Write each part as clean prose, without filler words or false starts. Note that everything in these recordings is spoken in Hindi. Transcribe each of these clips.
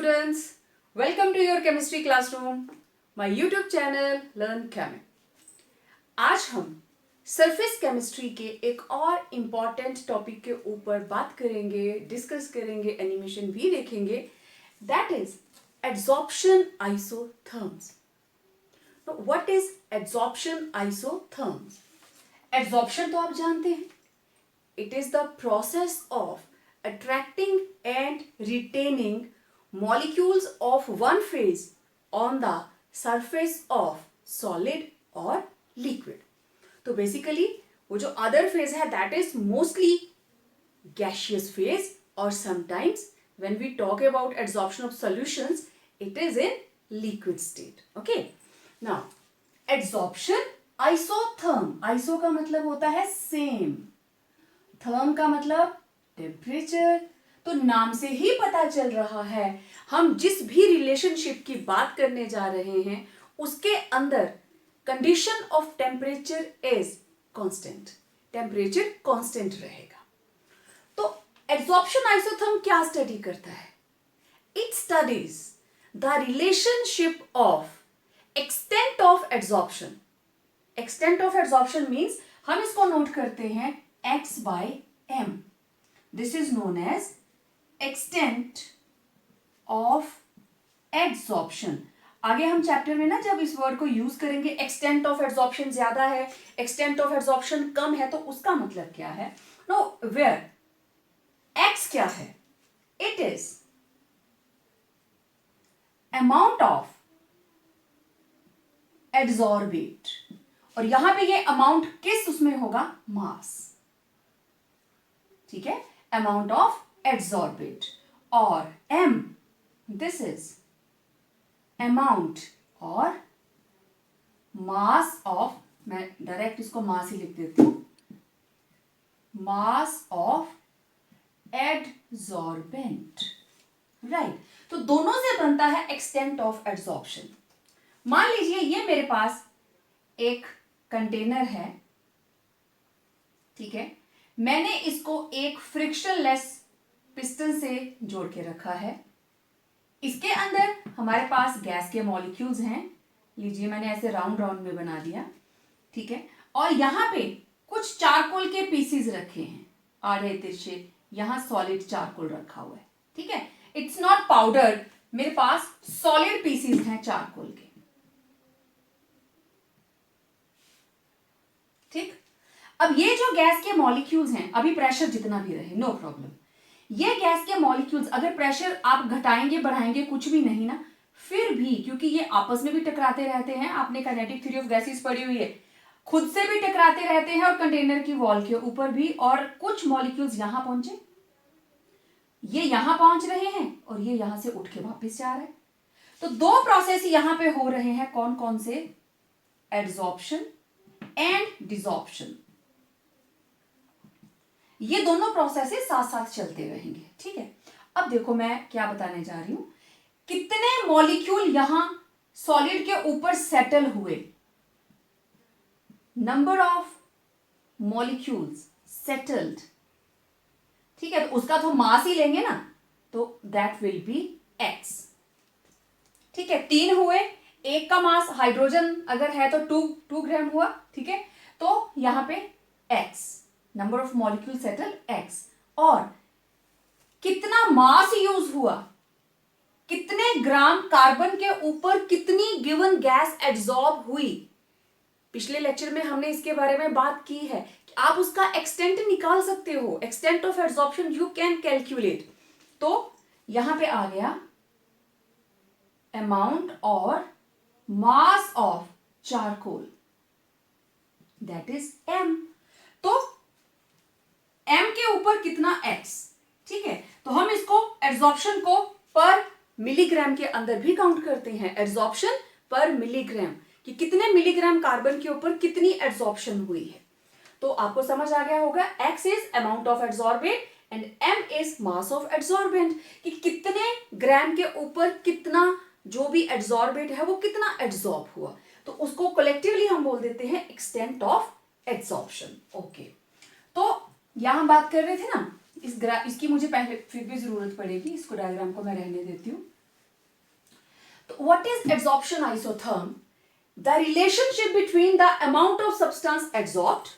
students, welcome to your chemistry classroom, my YouTube channel Learn Chemi। आज हम सरफेस केमिस्ट्री के एक और इम्पॉर्टेंट टॉपिक के ऊपर बात करेंगे, डिस्कस करेंगे, एनिमेशन भी देखेंगे, that is adsorption isotherms. What is adsorption isotherms? Adsorption तो आप जानते हैं, it is the process of attracting and retaining molecules of one phase on the surface of solid or liquid। तो बेसिकली वो जो अदर फेज है that is mostly gaseous phase, or sometimes when we talk about adsorption of solutions it is in liquid state। okay, now adsorption isotherm, iso का मतलब होता है सेम, थर्म का मतलब टेम्परेचर। तो नाम से ही पता चल रहा है हम जिस भी रिलेशनशिप की बात करने जा रहे हैं उसके अंदर condition of temperature is constant, temperature constant रहेगा। तो एड्सॉर्प्शन आइसोथर्म क्या स्टडी करता है? It studies the relationship of extent of adsorption. Extent of adsorption means हम इसको नोट करते हैं x by m। This is known as extent of adsorption। आगे हम चैप्टर में ना जब इस वर्ड को यूज करेंगे, एक्सटेंट ऑफ एड्सॉर्प्शन ज्यादा है, एक्सटेंट ऑफ एड्सॉर्प्शन कम है, तो उसका मतलब क्या है? नो, वेयर x क्या है? It is amount of adsorbate, और यहां पे ये अमाउंट किस उसमें होगा? मास। ठीक है, अमाउंट ऑफ एड्सॉर्बेट। और m, दिस इज अमाउंट और मास ऑफ, मैं डायरेक्ट इसको मास ही लिख देती हूं, मास ऑफ एड्सॉर्बेंट। राइट, तो दोनों से बनता है एक्सटेंट ऑफ एड्सॉर्प्शन। मान लीजिए ये मेरे पास एक कंटेनर है, ठीक है, मैंने इसको एक फ्रिक्शनलेस पिस्टन से जोड़ के रखा है। इसके अंदर हमारे पास गैस के मॉलिक्यूल्स हैं, लीजिए मैंने ऐसे राउंड राउंड में बना दिया, ठीक है, और यहां पे कुछ चारकोल के पीसीज रखे हैं, आधे तिरछे, यहां सॉलिड चारकोल रखा हुआ है, ठीक है, इट्स नॉट पाउडर, मेरे पास सॉलिड पीसीज हैं चारकोल के। ठीक, अब ये जो गैस के मॉलिक्यूल्स हैं, अभी प्रेशर जितना भी रहे नो प्रॉब्लम, ये गैस के मॉलिक्यूल्स अगर प्रेशर आप घटाएंगे बढ़ाएंगे कुछ भी नहीं ना, फिर भी क्योंकि ये आपस में भी टकराते रहते हैं, आपने काइनेटिक थ्योरी ऑफ गैसेस पढ़ी हुई है, खुद से भी टकराते रहते हैं और कंटेनर की वॉल के ऊपर भी, और कुछ मॉलिक्यूल्स यहां पहुंचे, ये यहां पहुंच रहे हैं और ये यहां से उठ के वापस जा रहे हैं। तो दो प्रोसेस यहां पे हो रहे हैं, कौन कौन से? Adsorption and desorption. ये दोनों प्रोसेसेस साथ साथ चलते रहेंगे। ठीक है, अब देखो मैं क्या बताने जा रही हूं, कितने मॉलिक्यूल यहां सॉलिड के ऊपर सेटल हुए, नंबर ऑफ मॉलिक्यूल्स सेटल्ड, ठीक है, तो उसका तो मास ही लेंगे ना, तो दैट विल बी x। ठीक है, 3 हुए, एक का मास हाइड्रोजन अगर है तो 2 ग्राम हुआ, ठीक है, तो यहां पे x, number of molecule settle x, और कितना मास यूज हुआ, कितने ग्राम कार्बन के ऊपर कितनी गिवन गैस एड्सॉर्ब हुई। पिछले लेक्चर में हमने इसके बारे में बात की है कि आप उसका एक्सटेंट निकाल सकते हो, extent of adsorption you can calculate. तो यहां पे आ गया अमाउंट और mass of charcoal, that is m। तो m के ऊपर कितना x, ठीक है, तो हम इसको एड्सॉर्प्शन को पर मिलीग्राम के अंदर भी काउंट करते हैं, एड्सॉर्प्शन पर मिलीग्राम, कि कितने मिलीग्राम कार्बन के ऊपर कितनी एड्सॉर्प्शन हुई है। तो आपको समझ आ गया होगा, x is amount of adsorbent and m is mass of adsorbent, कि कितने ग्राम के ऊपर कितना जो भी एड्सॉर्बेंट है वो कितना एड्सॉर्ब हुआ, तो उसको कलेक्टिवली हम बोल देते हैं एक्सटेंट ऑफ एड्सॉर्प्शन। ओके, तो यहां बात कर रहे थे ना, इसकी मुझे पहले फिर भी जरूरत पड़ेगी, इसको डायग्राम को मैं रहने देती हूँ। What is adsorption isotherm? The relationship between the amount of substance adsorbed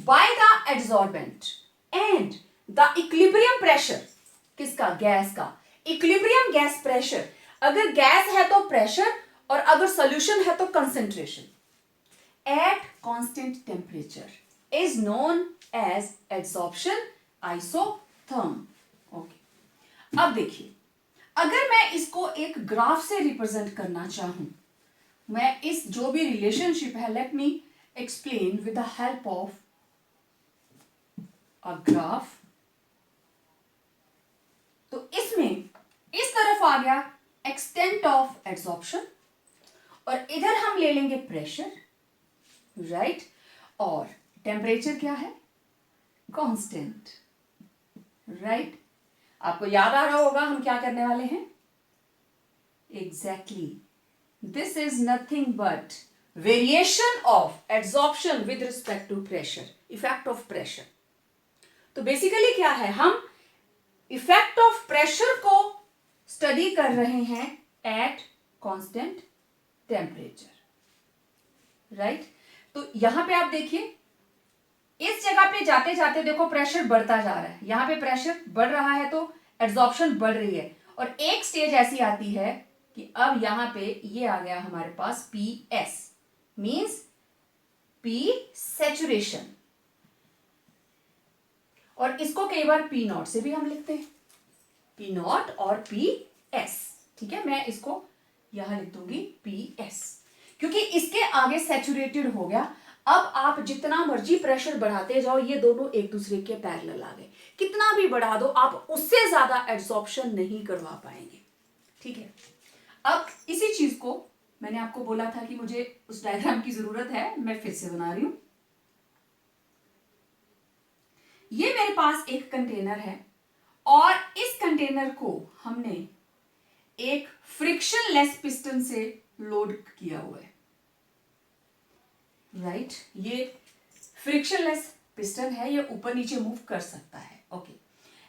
by the adsorbent and the equilibrium pressure. किसका? गैस का. Equilibrium gas pressure. अगर गैस है तो प्रेशर और अगर सॉल्यूशन है तो concentration at constant temperature is known as adsorption isotherm. Okay, अब देखिए, अगर मैं इसको एक ग्राफ से रिप्रेजेंट करना चाहूं, मैं इस जो भी रिलेशनशिप है, let me explain with the help of a graph. तो इसमें इस तरफ आ गया एक्सटेंट ऑफ एडसॉर्प्शन और इधर हम ले लेंगे प्रेशर, राइट, और टेम्परेचर क्या है? Constant, right. आपको याद आ रहा होगा हम क्या करने वाले हैं? Exactly, this is nothing but variation of adsorption with respect to pressure, effect of pressure. तो बेसिकली क्या है, हम इफेक्ट ऑफ प्रेशर को स्टडी कर रहे हैं एट कांस्टेंट टेम्परेचर, राइट. तो यहां पे आप देखिए, इस जगह पे जाते जाते देखो प्रेशर बढ़ता जा रहा है. यहां पे प्रेशर बढ़ रहा है तो एड्सॉर्प्शन बढ़ रही है और एक स्टेज ऐसी आती है कि अब यहां पे ये आ गया हमारे पास P S, means P saturation, और इसको कई बार पी नॉट से भी हम लिखते हैं, पी नॉट और पी एस. ठीक है, मैं इसको यहां लिख दूंगी पी एस क्योंकि इसके आगे सैचुरेटेड हो गया. अब आप जितना मर्जी प्रेशर बढ़ाते जाओ, ये दोनों एक दूसरे के पैरेलल आ गए. कितना भी बढ़ा दो आप उससे ज्यादा एड्सॉर्प्शन नहीं करवा पाएंगे. ठीक है, अब इसी चीज को मैंने आपको बोला था कि मुझे उस डायग्राम की जरूरत है, मैं फिर से बना रही हूं. ये मेरे पास एक कंटेनर है और इस कंटेनर को हमने एक फ्रिक्शनलेस पिस्टन से लोड किया हुआ है, राइट. ये फ्रिक्शनलेस पिस्टन है, ये ऊपर नीचे मूव कर सकता है. ओके,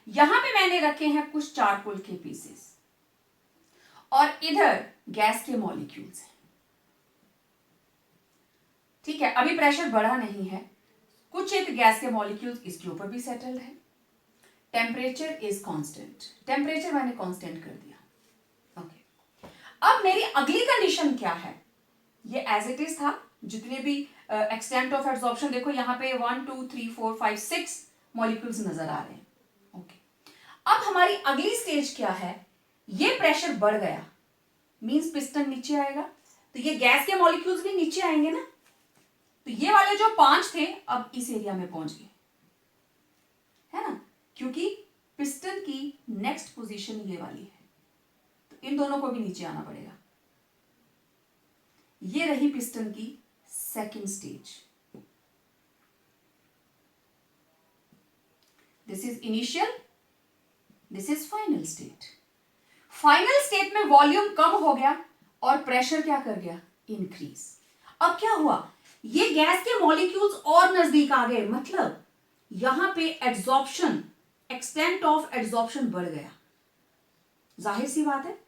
यहां पे मैंने रखे हैं कुछ चारकोल के पीसेस और इधर गैस के मॉलिक्यूल्स हैं. ठीक है, अभी प्रेशर बढ़ा नहीं है, कुछ एक गैस के मॉलिक्यूल्स इसके ऊपर भी सेटल्ड है. टेम्परेचर इज कांस्टेंट, टेम्परेचर मैंने कांस्टेंट कर दिया. ओके, अब मेरी अगली कंडीशन क्या है? ये एज इट इज था, जितने भी एक्सटेंट ऑफ एड्सॉर्प्शन देखो यहां पे 1 2 3 4 5 6 मॉलिक्यूल्स नजर आ रहे हैं. ओके, अब हमारी अगली स्टेज क्या है? ये प्रेशर बढ़ गया, मींस पिस्टन नीचे आएगा, तो ये गैस के मॉलिक्यूल्स भी नीचे आएंगे ना. तो ये वाले जो 5 थे अब इस एरिया में पहुंच गए, है ना, क्योंकि पिस्टन की नेक्स्ट पोजीशन ये वाली है, तो इन दोनों को भी नीचे आना पड़ेगा. ये रही पिस्टन की second stage. This is initial, this is final state. Final state में वॉल्यूम कम हो गया और प्रेशर क्या कर गया? इंक्रीज. अब क्या हुआ? ये गैस के मॉलिक्यूल्स और नजदीक आ गए, मतलब यहां पे एड्सॉर्प्शन, एक्सटेंट ऑफ एड्सॉर्प्शन बढ़ गया. जाहिर सी बात है,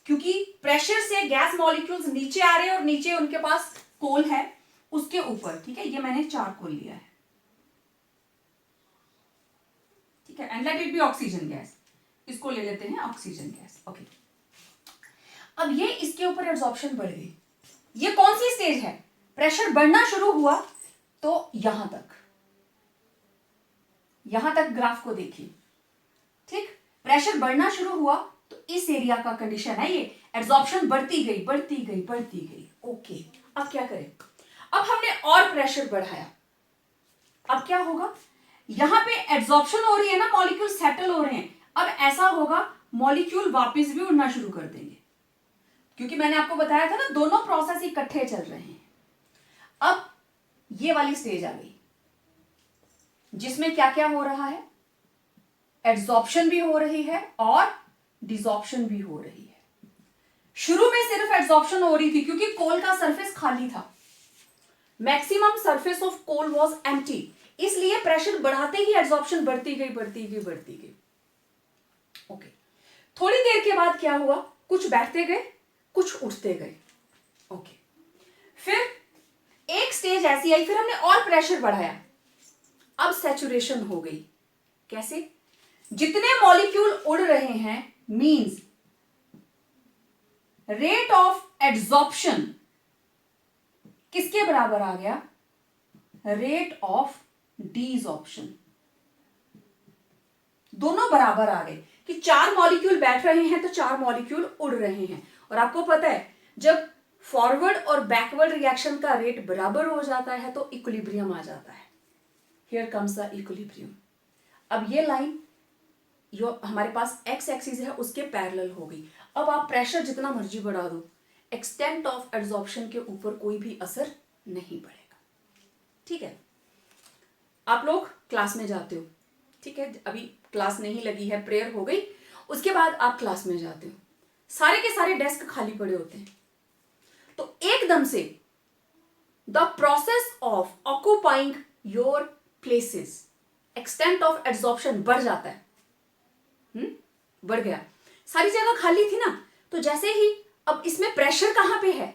क्योंकि प्रेशर से गैस मॉलिक्यूल्स नीचे आ रहे हैं और नीचे उनके पास कोल है उसके ऊपर. ठीक है, ये मैंने चारकोल लिया है. ठीक है, and let it B oxygen gas, इसको ले लेते हैं ऑक्सीजन गैस. ओके, अब ये इसके ऊपर एड्सॉर्प्शन बढ़ गई. ये कौन सी स्टेज है? प्रेशर बढ़ना शुरू हुआ तो यहां तक ग्राफ को देखिए. ठीक, प्रेशर बढ़ना शुरू हुआ तो इस एरिया का कंडीशन है ये, एड्सॉर्प्शन बढ़ती गई. ओके, अब क्या करें? अब हमने और प्रेशर बढ़ाया, अब क्या होगा? यहां पे एड्सॉर्प्शन हो रही है ना, मॉलिक्यूल सेटल हो रहे हैं. अब ऐसा होगा मॉलिक्यूल वापस भी उड़ना शुरू कर देंगे, क्योंकि मैंने आपको बताया था ना दोनों प्रोसेस इकट्ठे चल रहे हैं. अब ये वाली स्टेज आ गई जिसमें क्या क्या हो रहा है? एड्सॉर्प्शन भी हो रही है और डिसॉर्प्शन भी हो रही है. शुरू में सिर्फ एड्सॉर्प्शन हो रही थी क्योंकि कोल का सरफेस खाली था, maximum surface of coal was empty, इसलिए प्रेशर बढ़ाते ही एड्सॉर्प्शन बढ़ती गई. ओके, थोड़ी देर के बाद क्या हुआ, कुछ बैठते गए, कुछ उठते गए। ओके, फिर एक स्टेज ऐसी आई, फिर हमने और प्रेशर बढ़ाया, अब सैचुरेशन हो गई। कैसे? जितने मॉलिक्यूल उड़ रहे हैं मींस रेट ऑफ एड्सॉर्प्शन किसके बराबर आ गया? Rate of desorption. दोनों बराबर आ गए कि 4 मॉलिक्यूल बैठ रहे हैं तो 4 मॉलिक्यूल उड़ रहे हैं। और आपको पता है जब फॉरवर्ड और बैकवर्ड रिएक्शन का रेट बराबर हो जाता है तो इक्विलिब्रियम आ जाता है। Here comes the equilibrium. अब ये लाइन जो हमारे पास एक्स एक्सिस है उसके पैरेलल हो गई। अब आप प्रेशर जितना मर्जी बढ़ा दो, एक्सटेंट ऑफ एड्सॉर्प्शन के ऊपर कोई भी असर नहीं पड़ेगा। ठीक है, आप लोग क्लास में जाते हो, ठीक है, अभी क्लास नहीं लगी है, प्रेयर हो गई, उसके बाद आप क्लास में जाते हो, सारे के सारे डेस्क खाली पड़े होते हैं, तो एकदम से the process of occupying your places, extent of adsorption बढ़ जाता है। बढ़ गया, सारी जगह खाली थी ना, तो जैसे ही अब इसमें प्रेशर कहां पे है?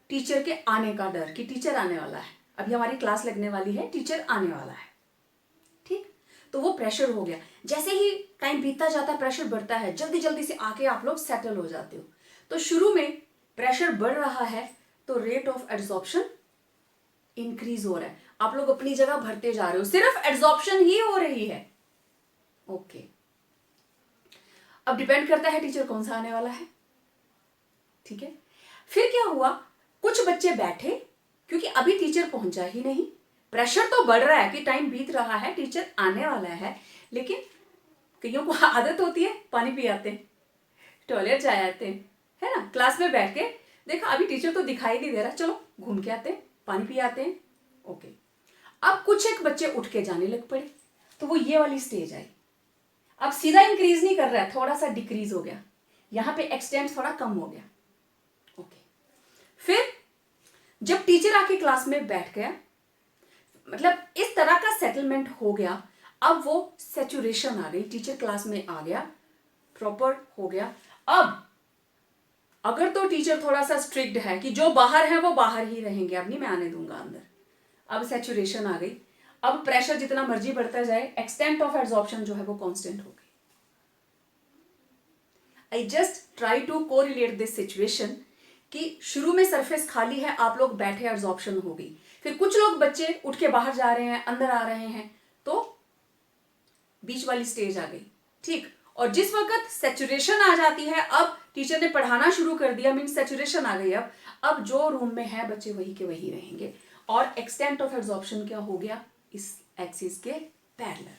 टीचर के आने का डर कि टीचर आने वाला है, अभी हमारी क्लास लगने वाली है, टीचर आने वाला है। ठीक, तो वो प्रेशर हो गया। जैसे ही टाइम बीतता जाता है प्रेशर बढ़ता है, जल्दी जल्दी से आके आप लोग सेटल हो जाते हो। तो शुरू में प्रेशर बढ़ रहा है तो रेट ऑफ एड्सॉर्प्शन इंक्रीज हो रहा है, आप लोग अपनी जगह भरते जा रहे हो, सिर्फ एड्सॉर्प्शन ही हो रही है। ओके, अब डिपेंड करता है टीचर कौन सा आने वाला है। ठीक है, फिर क्या हुआ, कुछ बच्चे बैठे क्योंकि अभी टीचर पहुंचा ही नहीं, प्रेशर तो बढ़ रहा है कि टाइम बीत रहा है, टीचर आने वाला है, लेकिन कईयों को आदत होती है पानी पी आते हैं, टॉयलेट जा आते हैं, है ना, क्लास में बैठ के देखा अभी टीचर तो दिखाई नहीं दे रहा, चलो घूम के आते हैं, पानी पी आते हैं। ओके, अब कुछ एक बच्चे उठ के जाने लग पड़े, तो वो ये वाली स्टेज आई। अब सीधा इंक्रीज नहीं कर रहा है, थोड़ा सा डिक्रीज हो गया, यहां पे एक्सटेंट थोड़ा कम हो गया। ओके, फिर जब टीचर आके क्लास में बैठ गया, मतलब इस तरह का सेटलमेंट हो गया, अब वो सैचुरेशन आ गई, टीचर क्लास में आ गया, प्रॉपर हो गया। अब अगर तो टीचर थोड़ा सा स्ट्रिक्ट है कि जो बाहर है वो बाहर ही रहेंगे, अब नहीं मैं आने दूंगा अंदर, अब सैचुरेशन आ गई, अब प्रेशर जितना मर्जी बढ़ता जाए, एक्सटेंट ऑफ एड्सॉर्प्शन जो है वो कांस्टेंट हो गई। I just try to correlate this situation कि शुरू में सरफेस खाली है, आप लोग बैठे, एड्सॉर्प्शन हो गई, फिर कुछ लोग बच्चे उठ के बाहर जा रहे हैं, अंदर आ रहे हैं, तो बीच वाली स्टेज आ गई। ठीक, और जिस वक्त सैचुरेशन आ जाती है, अब टीचर ने पढ़ाना शुरू कर दिया, मीन सैचुरेशन आ गई, अब जो रूम में है बच्चे वही के वही रहेंगे, और एक्सटेंट ऑफ एड्सॉर्प्शन क्या हो गया? इस एक्सिस के पैरेलल।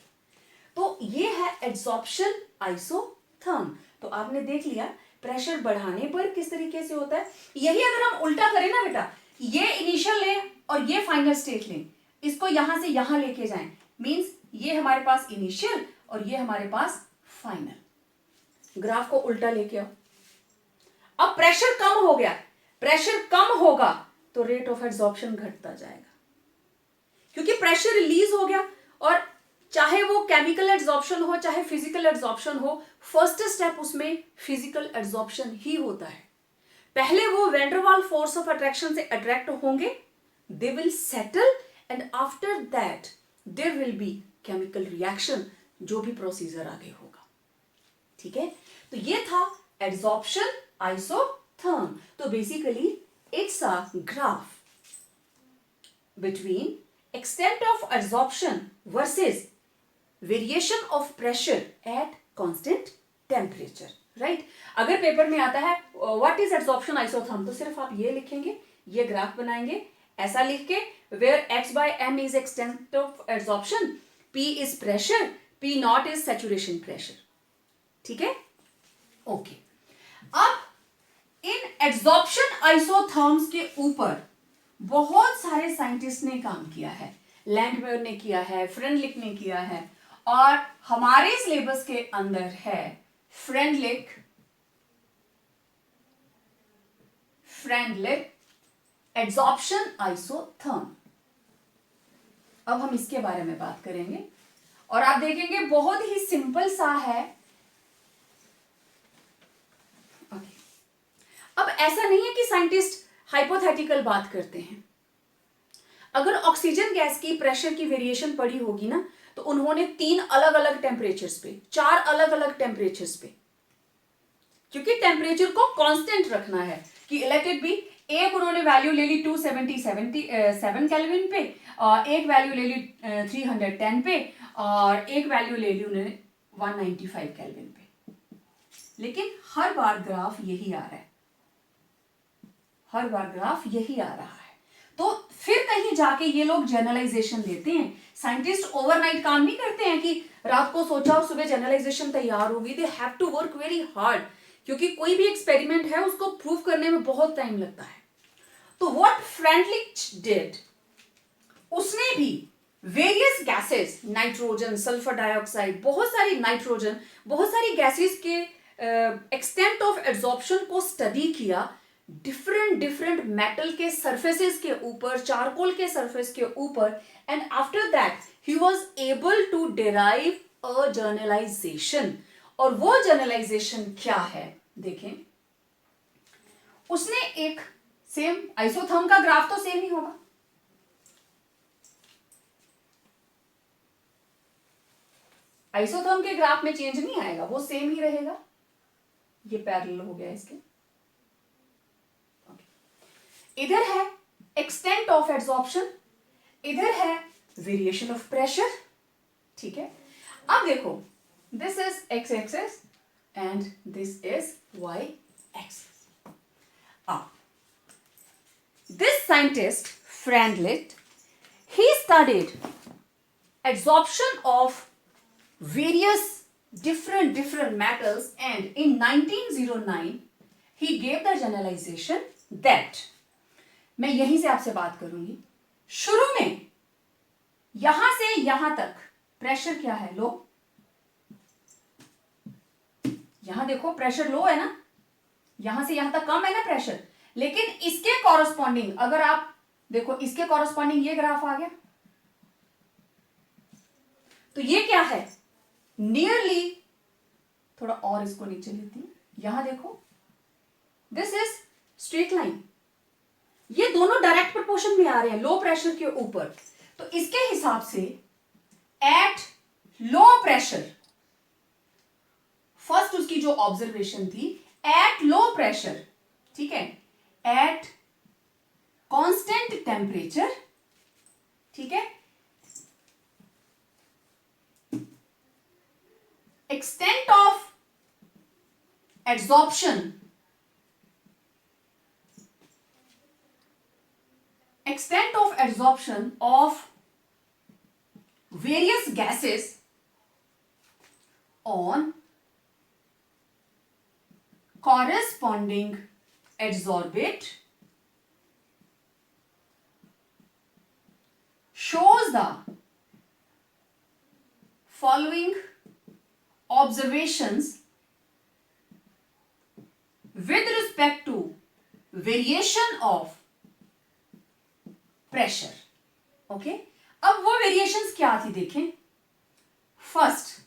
तो ये है एड्सॉर्प्शन आइसोथर्म। तो आपने देख लिया प्रेशर बढ़ाने पर किस तरीके से होता है। यही अगर हम उल्टा करें ना बेटा, ये इनिशियल लें और ये फाइनल स्टेट लें, इसको यहां से यहां लेके जाएं, मींस ये हमारे पास इनिशियल और ये हमारे पास फाइनल। ग्राफ को उल्टा लेके आओ, अब प्रेशर कम हो गया, प्रेशर कम होगा तो रेट ऑफ एड्सॉर्प्शन घटता जाएगा, क्योंकि प्रेशर रिलीज हो गया, और चाहे वो केमिकल एड्सॉर्प्शन हो चाहे फिजिकल एड्सॉर्प्शन हो, फर्स्ट स्टेप उसमें फिजिकल एड्सॉर्प्शन ही होता है। पहले वो वेंडरवाल फोर्स ऑफ अट्रैक्शन से अट्रैक्ट होंगे, they will settle, and after that there will be chemical reaction, जो भी प्रोसीजर आगे होगा। ठीक है, तो ये था एड्सॉर्प्शन आइसोथर्म। तो basically it's a graph between extent of adsorption versus variation of pressure at constant temperature, right? अगर पेपर में आता है what is adsorption isotherm, तो सिर्फ आप ये लिखेंगे, ये ग्राफ बनाएंगे, ऐसा लिख के where x by m is extent of adsorption, p is pressure, p naught is saturation pressure. ठीक है, ओके। अब इन एड्सॉर्प्शन आइसोथर्म्स के ऊपर बहुत सारे साइंटिस्ट ने काम किया है, लैंडमेयर ने किया है, फ्रेंडलिक ने किया है, और हमारे सिलेबस के अंदर है फ्रेंडलिक एड्सॉर्प्शन आइसोथर्म। अब हम इसके बारे में बात करेंगे और आप देखेंगे बहुत ही सिंपल सा है, अब ऐसा नहीं है कि साइंटिस्ट हाइपोथेटिकल बात करते हैं। अगर ऑक्सीजन गैस की प्रेशर की वेरिएशन पड़ी होगी ना, तो उन्होंने 3 अलग अलग टेम्परेचर्स पे, 4 अलग अलग टेम्परेचर्स पे, क्योंकि टेम्परेचर को कांस्टेंट रखना है कि लेट इट बी, एक उन्होंने वैल्यू ले ली 277 केल्विन पे, और एक वैल्यू ले ली 310 पे, और एक वैल्यू ले ली उन्होंने 195 केल्विन पे। लेकिन हर बार ग्राफ यही आ रहा है, हर बार ग्राफ यही आ रहा है। तो फिर कहीं जाके ये लोग जनरलाइजेशन देते हैं। साइंटिस्ट ओवरनाइट काम नहीं करते हैं कि रात को सोचा और सुबह जनरलाइजेशन तैयार होगी। They have to work very hard, क्योंकि कोई भी एक्सपेरिमेंट है उसको प्रूव करने में बहुत टाइम लगता है। तो व्हाट फ्रेंडलिच डिड, उसने भी various gases, nitrogen, sulphur dioxide, बहुत सारी नाइट्रोजन, बहुत सारी गैसेस के एक्सटेंट ऑफ एब्जॉर्प्शन को स्टडी किया डिफरेंट मेटल के सरफेसेस के ऊपर, चारकोल के सरफेस के ऊपर, and after that he was able to derive a generalisation. और वो जर्नलाइजेशन क्या है देखें, उसने एक सेम आइसोथर्म का ग्राफ तो सेम ही होगा, आइसोथर्म के ग्राफ में चेंज नहीं आएगा, वो सेम ही रहेगा। ये पैरेलल हो गया इसके। इधर है एक्सटेंट ऑफ एब्जॉर्प्शन, इधर है वेरिएशन ऑफ प्रेशर, ठीक है। अब देखो, this is X axis and this is Y axis. This scientist Freundlich, he studied absorption of various different metals, and in 1909 he gave the generalization that, मैं यहीं से आपसे बात करूंगी, शुरू में यहां से यहां तक प्रेशर क्या है, लो। यहां देखो प्रेशर लो है ना, यहां से यहां तक कम है ना प्रेशर, लेकिन इसके कॉरस्पॉन्डिंग अगर आप देखो, इसके कॉरस्पॉन्डिंग ये ग्राफ आ गया, तो ये क्या है, नियरली, थोड़ा और इसको नीचे लेती हूं, यहां देखो, दिस इज स्ट्रेट लाइन, ये दोनों डायरेक्ट प्रोपोर्शन में आ रहे हैं लो प्रेशर के ऊपर। तो इसके हिसाब से एट लो प्रेशर, फर्स्ट उसकी जो ऑब्जर्वेशन थी, एट लो प्रेशर, ठीक है, एट कांस्टेंट टेम्परेचर, ठीक है, extent of adsorption, extent of adsorption of various gases on corresponding adsorbate shows the following observations with respect to variation of pressure. Okay, अब वो वेरिएशंस क्या थी देखें। First,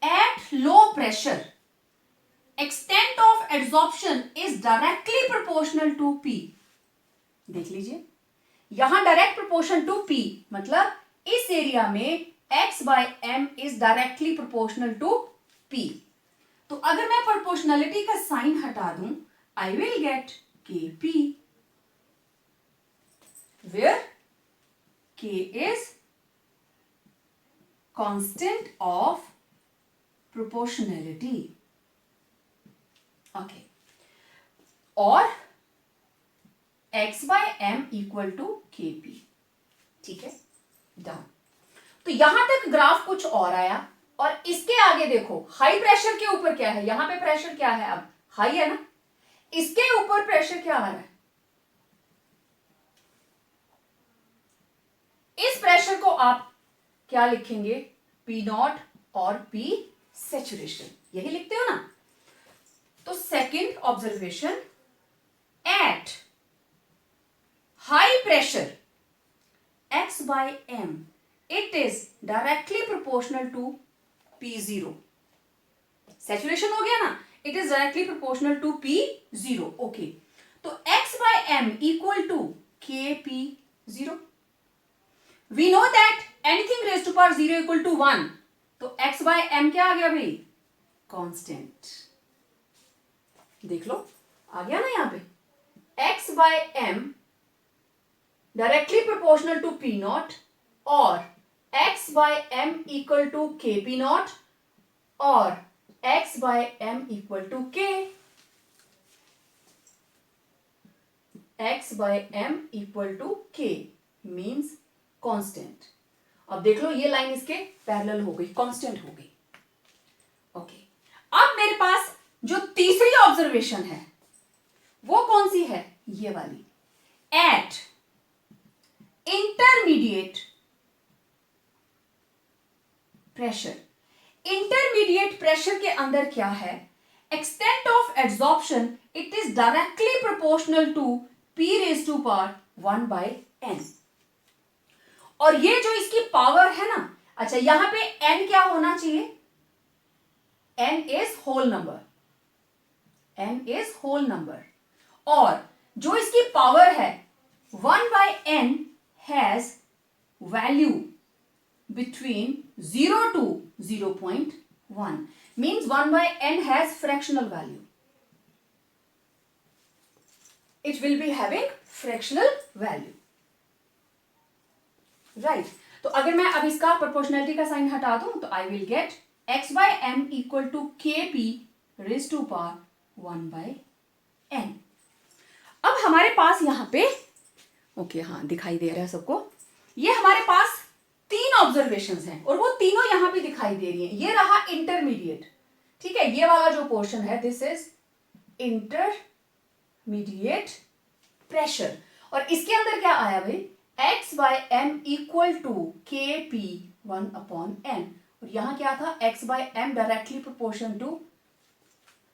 at low pressure extent of absorption is directly proportional to P. देख लीजिए, यहां डायरेक्ट प्रोपोर्शन टू पी, मतलब इस एरिया में x by m is directly proportional to p। तो अगर मैं प्रोपोर्शनलिटी का साइन हटा दूं, I will get kp, where k is constant of proportionality, okay, और x by m equal to kp, ठीक है, डन। तो यहां तक ग्राफ कुछ और आया, और इसके आगे देखो, हाई प्रेशर के ऊपर क्या है, यहां पे प्रेशर क्या है, अब हाई है ना, इसके ऊपर प्रेशर क्या आ रहा है, इस प्रेशर को आप क्या लिखेंगे, पी नॉट और पी सैचुरेशन, यही लिखते हो ना। तो second observation, at high pressure x by m, it is directly proportional to P0। Saturation हो गया ना, it is directly proportional to P zero. Okay, तो x by m equal to K P zero. We know that anything raise to power zero equal to 1. तो x by m क्या आ गया भाई? कांस्टेंट. देख लो, आ गया ना यहां पे. x by m directly proportional to p naught और x by m equal to K P naught और x by m equal to k. x by m equal to k means constant. अब देख लो, ये लाइन इसके पैरेलल हो गई, कांस्टेंट हो गई. ओके, अब मेरे पास जो तीसरी ऑब्जर्वेशन है वो कौन सी है? ये वाली. At intermediate pressure. Intermediate pressure के अंदर क्या है? Extent of adsorption it is directly proportional to P raise to power 1 by n. और ये जो इसकी पावर है ना, अच्छा यहां पे n क्या होना चाहिए? n is whole number. n is whole number. और जो इसकी पावर है 1 by n has value between 0 to 0.1 means 1 by n has fractional value. It will be having fractional value. Right. तो अगर मैं अब इसका प्रोपोर्शनलिटी का साइन हटा दूं तो I will get x by m equal to K P raise to power 1 by n. अब हमारे पास यहां पे ओके, हाँ दिखाई दे रहा है सबको. ये हमारे पास तीन ऑब्जर्वेशंस हैं और वो तीनों यहां पे दिखाई दे रही हैं. ये रहा इंटरमीडिएट, ठीक है. ये वाला जो पोर्शन है दिस इज इंटरमीडिएट प्रेशर. और इसके अंदर क्या आया भाई? x by m equal to K P 1 upon n. और यहां क्या था? x by m directly proportion to.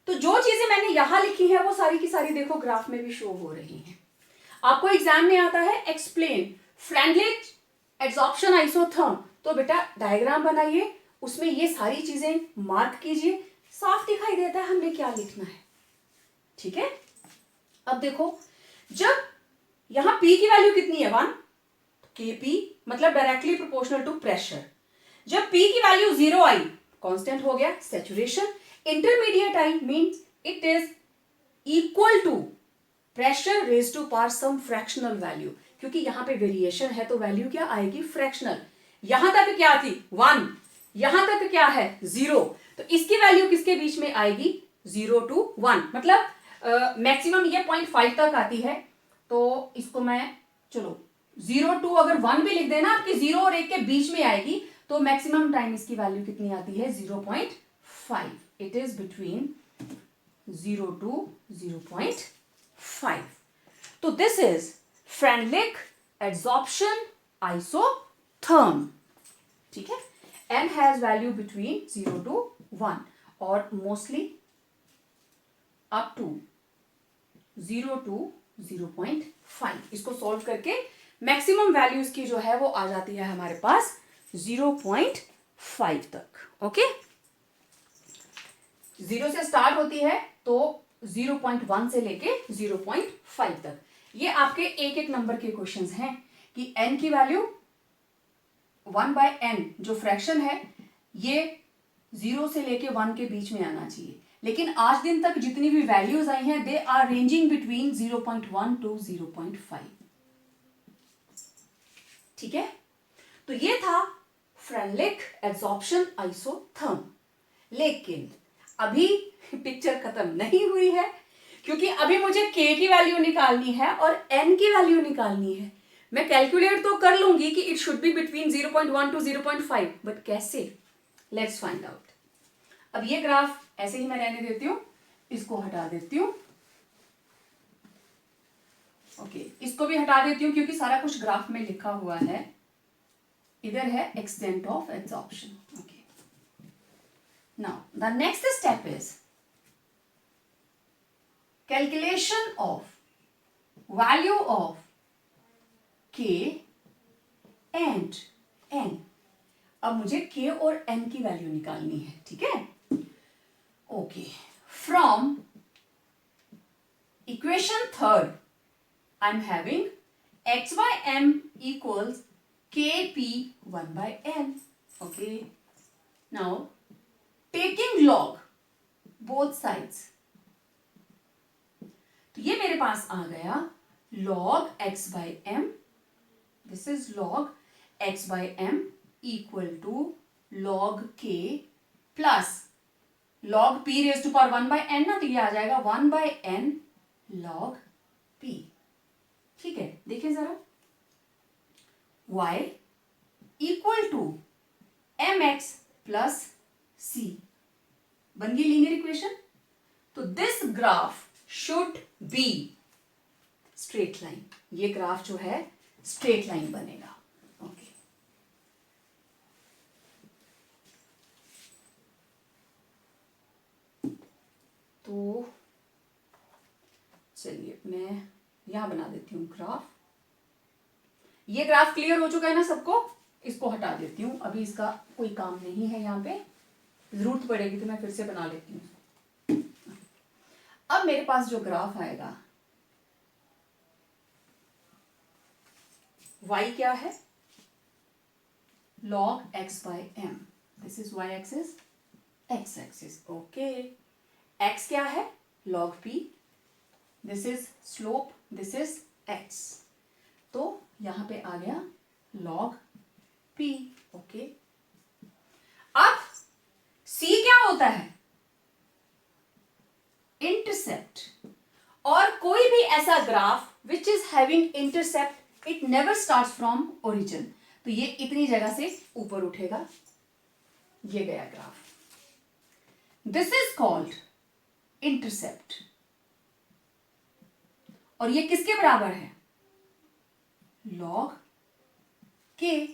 तो जो चीजें मैंने यहां लिखी है वो सारी की सारी देखो ग्राफ में भी शो हो रही हैं. आपको एग्जाम में आता है एक्सप्लेन फ्रेंडलिक एड्सॉर्प्शन आइसोथर्म, तो बेटा डायग्राम बनाइए, उसमें ये सारी चीजें मार्क कीजिए, साफ दिखाई देता है हमने क्या लिखना है. ठीक है. अब देखो, जब यहां P की वैल्यू कितनी है? 1. के पी मतलब डायरेक्टली प्रोपोर्शनल टू प्रेशर. जब P की वैल्यू 0 आई, कांस्टेंट हो गया saturation. Intermediate I means it is equal to pressure raise to power some fractional value. क्योंकि यहां पे वेरिएशन है तो वैल्यू क्या आएगी? फ्रैक्शनल. यहां तक क्या थी? 1. यहां तक क्या है? 0. तो इसकी वैल्यू किसके बीच में आएगी? 0 to 1. मतलब मैक्सिमम ये 0.5 तक आती है. तो इसको मैं चलो 0 to अगर 1 भी लिख देना, आपकी 0 और 1 के बीच में आएगी. तो मैक्सिमम टाइम इसकी वैल्यू कितनी आती है? 0.5. It is between 0 to 0.5. तो this is Freundlich adsorption isotherm. ठीक है. n has value between 0 to 1 और मोस्टली अप टू 0 to 0.5. इसको सॉल्व करके मैक्सिमम वैल्यू इसकी जो है वो आ जाती है हमारे पास 0.5 तक. ओके. 0 से स्टार्ट होती है तो 0.1 से लेके 0.5 तक. ये आपके एक एक नंबर के क्वेश्चंस हैं कि n की वैल्यू 1 by n जो फ्रैक्शन है ये 0 से लेके 1 के बीच में आना चाहिए. लेकिन आज दिन तक जितनी भी वैल्यूज आई हैं they are ranging between 0.1 to 0.5. ठीक है. तो ये था फ्रेंडलिक एड्सॉर्प्शन आइसोथर्म. लेकिन अभी पिक्चर खत्म नहीं हुई है क्योंकि अभी मुझे k की वैल्यू निकालनी है और n की वैल्यू निकालनी है. मैं कैलकुलेट तो कर लूंगी कि it should be between 0.1 to 0.5, but कैसे? Let's find out. अब ये ग्राफ ऐसे ही मैं रहने देती हूं, इसको हटा देती हूं. ओके, इसको भी हटा देती हूं क्योंकि सारा कुछ ग्राफ में लिखा हुआ है. इधर है extent of adsorption. Okay. Now, the next step is calculation of value of K and N. अब मुझे K और N की वैल्यू निकालनी है. ठीक है. Okay, from equation third, I'm having x by m equals kp 1 by n. Okay. Now taking log both sides, तो ये मेरे पास आ गया log x by m. This is log x by m equal to log k plus log p raised to power 1 by n ना, तो ये आ जाएगा 1 by n log p. ठीक है, देखिए जरा, y equal to mx plus c बन गई लीनियर इक्वेशन. तो this graph should be straight line. ये ग्राफ जो है स्ट्रेट लाइन बनेगा. ओके. तो चलिए मैं यहां बना देती हूं ग्राफ. ये ग्राफ क्लियर हो चुका है ना सबको? इसको हटा देती हूं, अभी इसका कोई काम नहीं है. यहां पे जरूरत पड़ेगी तो मैं फिर से बना लेती हूं. अब मेरे पास जो ग्राफ आएगा, y क्या है? log x by m. This is y axis, x axis. Okay. x क्या है? log p. This is slope, this is x. तो यहां पे आ गया log p. ओके. अब c क्या होता है? इंटरसेप्ट. और कोई भी ऐसा graph which is having intercept, it never starts from origin. तो ये इतनी जगह से ऊपर उठेगा. ये गया graph. This is called intercept. और ये किसके बराबर है? log k.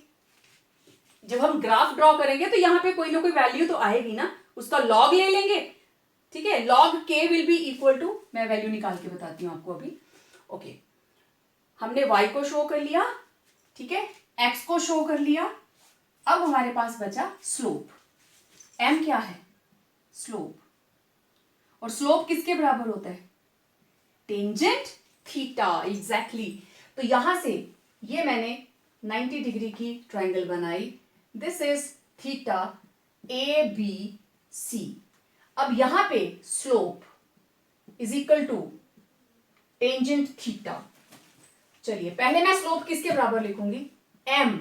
जब हम ग्राफ ड्रॉ करेंगे तो यहां पे कोई ना कोई वैल्यू तो आएगी ना, उसका log ले लेंगे. ठीक है, log k will be equal to, मैं वैल्यू निकाल के बताती हूं आपको अभी. ओके. हमने y को शो कर लिया. ठीक है, x को शो कर लिया. अब हमारे पास बचा स्लोप. m क्या है? स्लोप. और स्लोप किसके बराबर होता है? Tangent theta. एग्जैक्टली. तो यहां से ये मैंने 90 डिग्री की ट्रायंगल बनाई. This is theta A B C. अब यहां पे slope is equal to tangent theta. चलिए पहले मैं स्लोप किसके बराबर लिखूंगी? m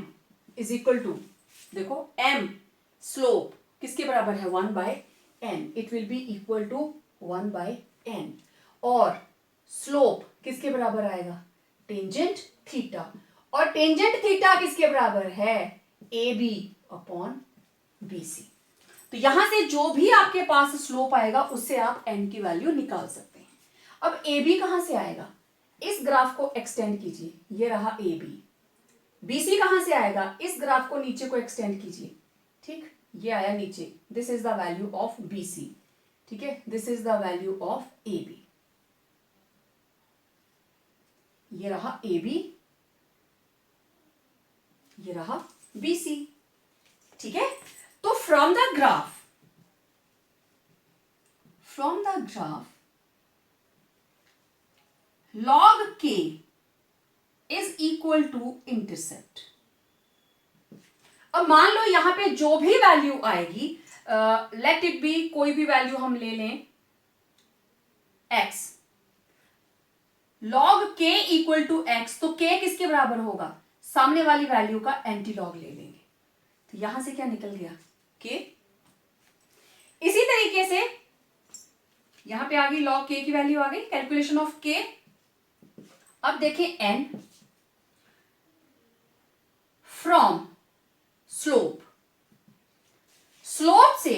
इज इक्वल टू, देखो m स्लोप किसके बराबर है? 1 by n. It will be equal to 1 by n. और स्लोप किसके बराबर आएगा? Tangent theta. और टेंजेंट थीटा किसके बराबर है? A B upon B C. तो यहां से जो भी आपके पास स्लोप आएगा उससे आप n की वैल्यू निकाल सकते हैं. अब ए बी कहां से आएगा? इस ग्राफ को एक्सटेंड कीजिए. ये रहा ए बी. बी सी कहां से आएगा? इस ग्राफ को नीचे को एक्सटेंड कीजिए. ठीक, ये आया नीचे. This is the value of B C. ठीक है, this is the value of A B. ये रहा ए बी, ये रहा बी सी. ठीक है. तो from the graph log k is equal to intercept. अब मान लो यहां पे जो भी वैल्यू आएगी, लेट इट बी, कोई भी वैल्यू हम ले लें x. log k equal to x. तो k किसके बराबर होगा? सामने वाली वैल्यू का एंटी लॉग ले लेंगे. तो यहां से क्या निकल गया? k. इसी तरीके से यहां पे आ गई log k की वैल्यू आ गई. Calculation of k. अब देखें n फ्रॉम स्लोप. स्लोप से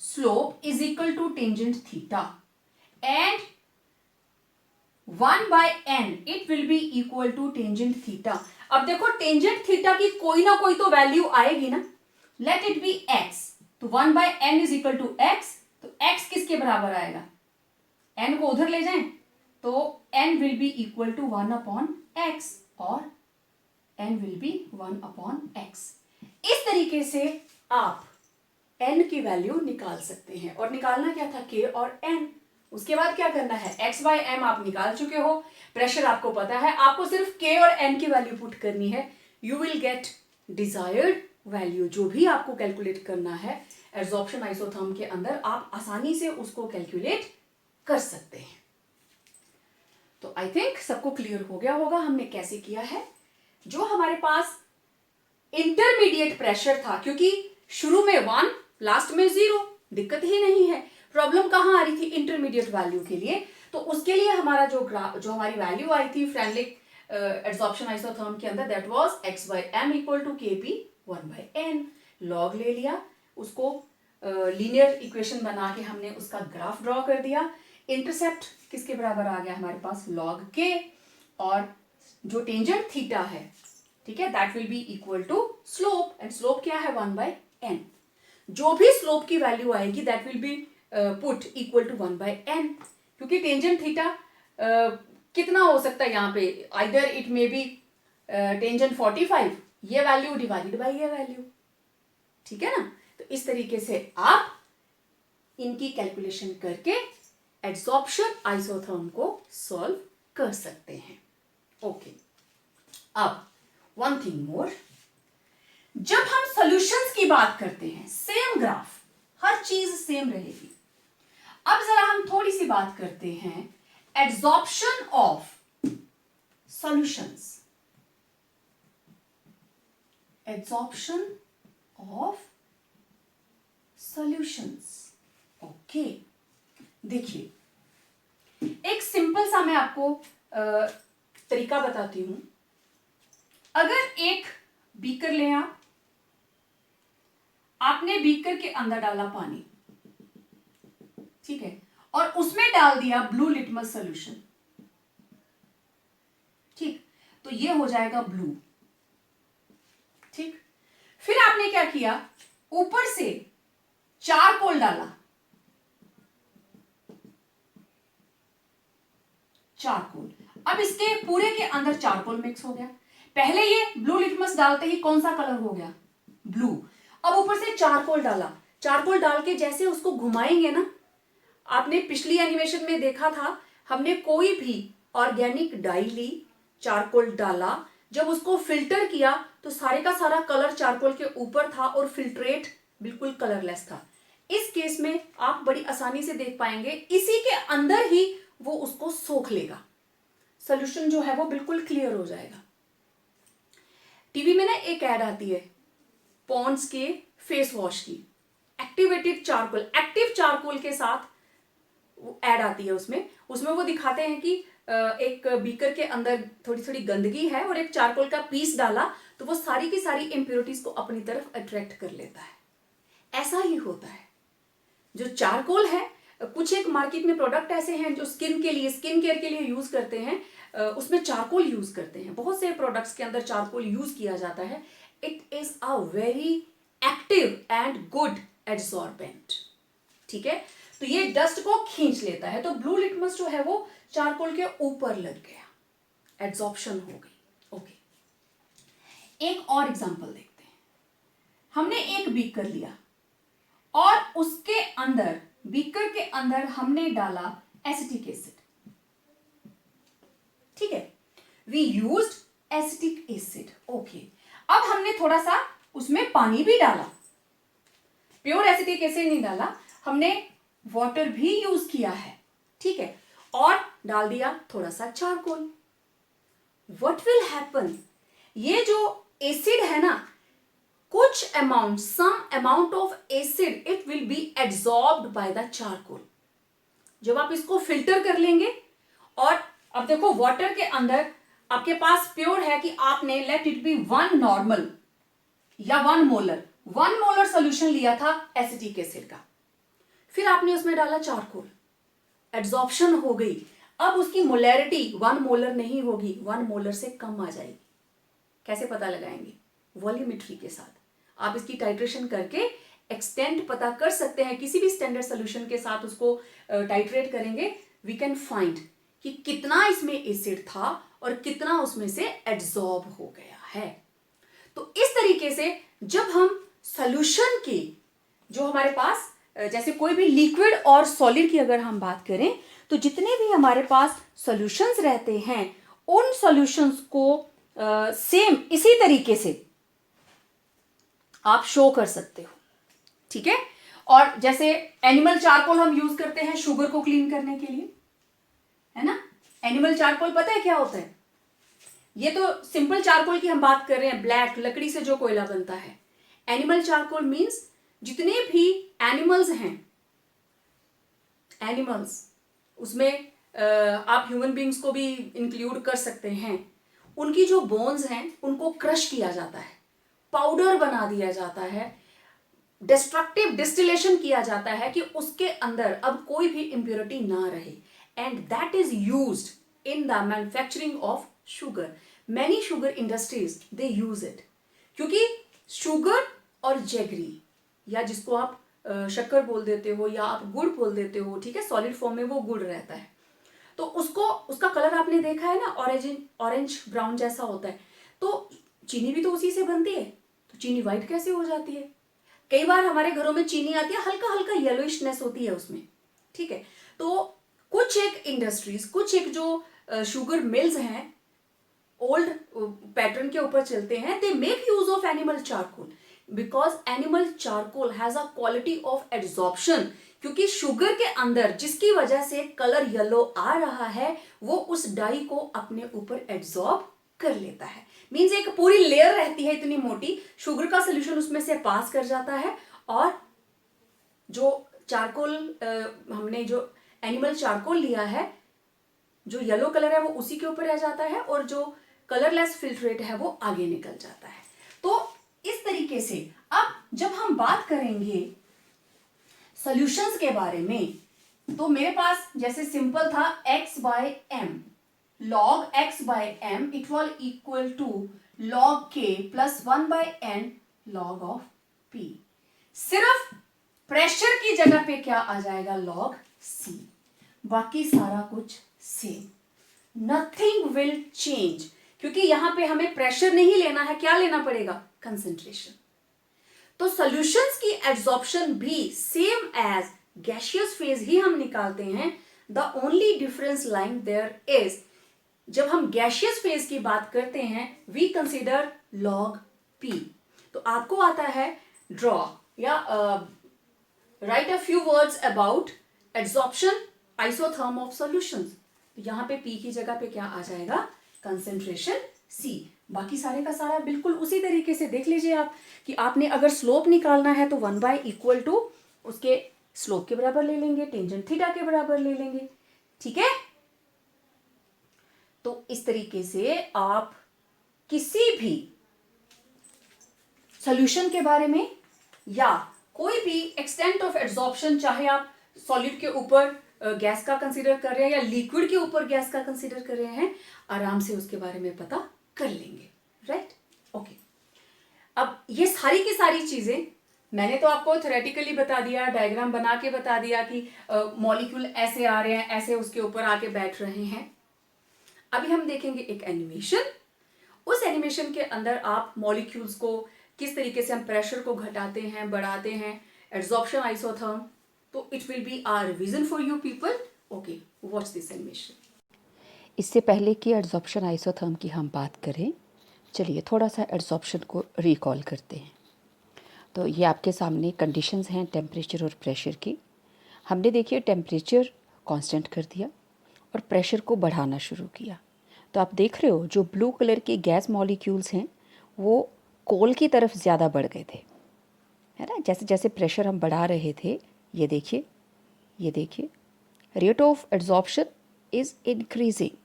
slope is equal to tangent theta and 1 by n it will be equal to tangent theta. अब देखो टेंजेंट थीटा की कोई ना कोई तो वैल्यू आएगी ना. Let it be x. तो 1 by n is equal to x. तो x किसके बराबर आएगा? n को उधर ले जाएं तो n will be equal to 1 upon x और n will be 1 upon x. इस तरीके से आप n की वैल्यू निकाल सकते हैं। और निकालना क्या था, k और n। उसके बाद क्या करना है, x बाय m आप निकाल चुके हो, प्रेशर आपको पता है, आपको सिर्फ k और n की वैल्यू पुट करनी है। You will get desired value. जो भी आपको कैलकुलेट करना है एब्जॉर्प्शन आइसोथर्म के अंदर, आप आसानी से उसको कैलकुलेट कर सकते हैं। तो आई थिंक सबको क्लियर हो गया होगा हमने कैसे किया है। जो हमारे पास इंटरमीडिएट प्रेशर था, क्योंकि शुरू में 1 लास्ट में 0, दिक्कत ही नहीं है। प्रॉब्लम कहां आ रही थी, इंटरमीडिएट वैल्यू के लिए। तो उसके लिए हमारा जो हमारी वैल्यू आई थी फ्रेंडलिक एब्जॉर्प्शन आइसोथर्म के अंदर, that was x by m equal to kp 1 by n। Log ले लिया, उसको लीनियर इक्वेशन बना के हमने उसका ग्राफ ड्रॉ कर दिया। इंटरसेप्ट किसके बराबर आ गया हमारे पास, लॉग k, और जो टेंजेंट थीटा है, ठीक है, that will be equal to slope, and slope क्या है 1 बाय n। जो भी स्लोप की वैल्यू आएगी that will be put equal to 1 by n, क्योंकि टेंजेंट थीटा कितना हो सकता है यहाँ पे, either it may be tangent 45, ये वैल्यू डिवाइडेड बाय ये वैल्यू, ठीक है ना। तो इस तरीके से आप इनकी कैलकुलेशन करके एड्सॉर्प्शन आइसोथर्म को सॉल्व कर सकते हैं। ओके, अब वन थिंग मोर, जब हम सॉल्यूशंस की बात करते हैं, सेम ग्राफ, हर चीज सेम रहेगी। अब जरा हम थोड़ी सी बात करते हैं adsorption of solutions, adsorption of solutions. Okay, देखिए एक सिंपल सा मैं आपको तरीका बताती हूं। अगर एक बीकर लें आप, आपने बीकर के अंदर डाला पानी, ठीक है, और उसमें डाल दिया ब्लू लिटमस सॉल्यूशन, ठीक, तो ये हो जाएगा ब्लू, ठीक। फिर आपने क्या किया, ऊपर से चारकोल डाला, चारकोल, अब इसके पूरे के अंदर चारकोल मिक्स हो गया। पहले ये ब्लू लिटमस डालते ही कौन सा कलर हो गया, ब्लू। अब ऊपर से चारकोल डाला, चारकोल डाल के जैसे उसको घुमाएंगे ना, आपने पिछली एनिमेशन में देखा था, हमने कोई भी ऑर्गेनिक डाई ली, चारकोल डाला, जब उसको फिल्टर किया तो सारे का सारा कलर चारकोल के ऊपर था और फिल्ट्रेट बिल्कुल कलरलेस था। इस केस में आप बड़ी आसानी से देख पाएंगे, इसी के अंदर ही वो उसको सोख लेगा, सोल्यूशन जो है वो बिल्कुल क्लियर हो जाएगा। टीवी में ना एक ऐड आती है पॉन्ड्स के फेस वॉश की, एक्टिवेटेड चारकोल, एक्टिव चारकोल के साथ ऐड आती है। उसमें वो दिखाते हैं कि एक बीकर के अंदर थोड़ी थोड़ी गंदगी है और एक चारकोल का पीस डाला तो वो सारी की सारी इंप्योरिटीज को अपनी तरफ अट्रैक्ट कर लेता है। ऐसा ही होता है जो चारकोल है। कुछ एक मार्केट में प्रोडक्ट ऐसे हैं जो स्किन केयर के लिए यूज करते हैं, उसमें चारकोल यूज करते हैं। बहुत से प्रोडक्ट्स के अंदर चारकोल यूज किया जाता है। It is a very active and good adsorbent, ठीक है। तो ये डस्ट को खींच लेता है। तो ब्लू लिटमस जो है वो चारकोल के ऊपर लग गया, एड्सॉर्प्शन हो गई। ओके, एक और एग्जांपल देखते हैं। हमने एक बीकर लिया और उसके अंदर, बीकर के अंदर हमने डाला एसिटिक एसिड, ठीक है, we used acetic acid. Okay, अब हमने थोड़ा सा उसमें पानी भी डाला, प्योर एसिटिक एसिड नहीं डाला, हमने वाटर भी यूज किया है, ठीक है, और डाल दिया थोड़ा सा चारकोल। व्हाट विल हैपन, ये जो एसिड है ना, कुछ amount, some amount of acid it will be absorbed by the charcoal. जब आप इसको फिल्टर कर लेंगे, और अब देखो वाटर के अंदर आपके पास प्योर है कि आपने लेट इट बी 1 नॉर्मल या 1 मोलर सोल्यूशन लिया था एसिटिक एसिड का, फिर आपने उसमें डाला चारकोल, एब्जॉर्प्शन हो गई। अब उसकी मोलैरिटी 1 मोलर नहीं होगी, 1 मोलर से कम आ जाएगी। कैसे पता लगाएंगे, वॉल्यूमेट्री के साथ। आप इसकी टाइट्रेशन करके एक्सटेंट पता कर सकते हैं, किसी भी स्टैंडर्ड सोल्यूशन के साथ उसको टाइट्रेट करेंगे, वी कैन फाइंड कि कितना इसमें एसिड था और कितना उसमें से एब्जॉर्ब हो गया है। तो इस तरीके से जब हम सोल्यूशन की जो हमारे पास जैसे कोई भी लिक्विड और सॉलिड की अगर हम बात करें तो जितने भी हमारे पास सॉल्यूशंस रहते हैं उन सॉल्यूशंस को सेम इसी तरीके से आप शो कर सकते हो, ठीक है। और जैसे एनिमल चारकोल हम यूज करते हैं शुगर को क्लीन करने के लिए, है ना। एनिमल चारकोल पता है क्या होता है? ये तो सिंपल चारकोल की हम बात कर रहे हैं, ब्लैक लकड़ी से जो कोयला बनता है। एनिमल चारकोल मीन्स जितने भी एनिमल्स हैं, एनिमल्स उसमें आप ह्यूमन बींग्स को भी इंक्लूड कर सकते हैं, उनकी जो बोन्स हैं उनको क्रश किया जाता है, पाउडर बना दिया जाता है, डिस्ट्रक्टिव डिस्टिलेशन किया जाता है कि उसके अंदर अब कोई भी इंप्योरिटी ना रहे, and that is used in the manufacturing of sugar. Many sugar industries they use it, क्योंकि शुगर और जैगरी या जिसको आप शक्कर बोल देते हो या आप गुड़ बोल देते हो, ठीक है, सॉलिड फॉर्म में वो गुड़ रहता है, तो उसको उसका कलर आपने देखा है ना, ऑरेंज ब्राउन जैसा होता है। तो चीनी भी तो उसी से बनती है, तो चीनी वाइट कैसे हो जाती है? कई बार हमारे घरों में चीनी आती है, हल्का हल्का येलोइशनेस होती है उसमें, ठीक है। तो कुछ एक इंडस्ट्रीज, कुछ एक जो शुगर मिल्स हैं ओल्ड पैटर्न के ऊपर चलते हैं, they make use of animal charcoal because animal charcoal has a quality of adsorption, क्योंकि शुगर के अंदर जिसकी वजह से कलर येलो आ रहा है वो उस डाई को अपने ऊपर एड्सॉर्ब कर लेता है। मीन्स एक पूरी लेयर रहती है इतनी मोटी, शुगर का सोल्यूशन उसमें से पास कर जाता है और जो चारकोल हमने जो एनिमल चारकोल लिया है, जो येलो कलर है वो उसी के ऊपर रह जाता है और जो कलरलेस फिल्ट्रेट है वो आगे निकल जाता है। तो इस तरीके से अब जब हम बात करेंगे सॉल्यूशंस के बारे में, तो मेरे पास जैसे सिंपल था x by M, log x by M equal to log k plus 1 by N log of p। सिर्फ प्रेशर की जगह पे क्या आ जाएगा? log c। बाकी सारा कुछ सेम, नथिंग विल चेंज, क्योंकि यहां पे हमें प्रेशर नहीं लेना है, क्या लेना पड़ेगा? कंसंट्रेशन। तो सॉल्यूशंस की एब्जॉर्प्शन भी सेम एज गैसियस फेज ही हम निकालते हैं। The only difference line there is, जब हम गैसियस फेज की बात करते हैं वी कंसिडर log p। तो आपको आता है ड्रॉ या right a few words about absorption isotherm of solutions. तो यहां पे p की जगह पे क्या आ जाएगा? Concentration c। बाकी सारे का सारा बिल्कुल उसी तरीके से देख लीजिए आप कि आपने अगर स्लोप निकालना है तो 1 बाय इक्वल टू उसके स्लोप के बराबर ले लेंगे, टेंजेंट थीटा के बराबर ले लेंगे, ठीक है। तो इस तरीके से आप किसी भी सॉल्यूशन के बारे में या कोई भी एक्सटेंट ऑफ एब्जॉर्प्शन, चाहे आप सॉलिड के ऊपर गैस का कंसीडर कर रहे हैं या लिक्विड के ऊपर गैस का कंसीडर कर रहे हैं, आराम से उसके बारे में पता कर लेंगे, राइट। ओके, अब ये सारी की सारी चीजें मैंने तो आपको थ्योरेटिकली बता दिया, डायग्राम बना के बता दिया कि मॉलिक्यूल ऐसे आ रहे हैं, ऐसे उसके ऊपर आके बैठ रहे हैं। अभी हम देखेंगे एक एनिमेशन। उस एनिमेशन के अंदर आप मॉलिक्यूल्स को किस तरीके से हम प्रेशर को घटाते हैं, बढ़ाते हैं, एड्सॉर्प्शन आइसोथर्म। तो it will be our revision for you people. Okay, watch this animation. इससे पहले कि एड्सॉर्प्शन आइसोथर्म की हम बात करें, चलिए थोड़ा सा एड्सॉर्प्शन को रिकॉल करते हैं। तो ये आपके सामने कंडीशंस हैं टेम्परेचर और प्रेशर की। हमने देखिए टेम्परेचर कांस्टेंट कर दिया और प्रेशर को बढ़ाना शुरू किया। तो आप देख रहे हो जो ब्लू कलर के गैस मॉलिक्यूल्स हैं वो कोल की तरफ ज़्यादा बढ़ गए थे, है ना। जैसे जैसे प्रेशर हम बढ़ा रहे थे, ये देखिए rate of adsorption is increasing,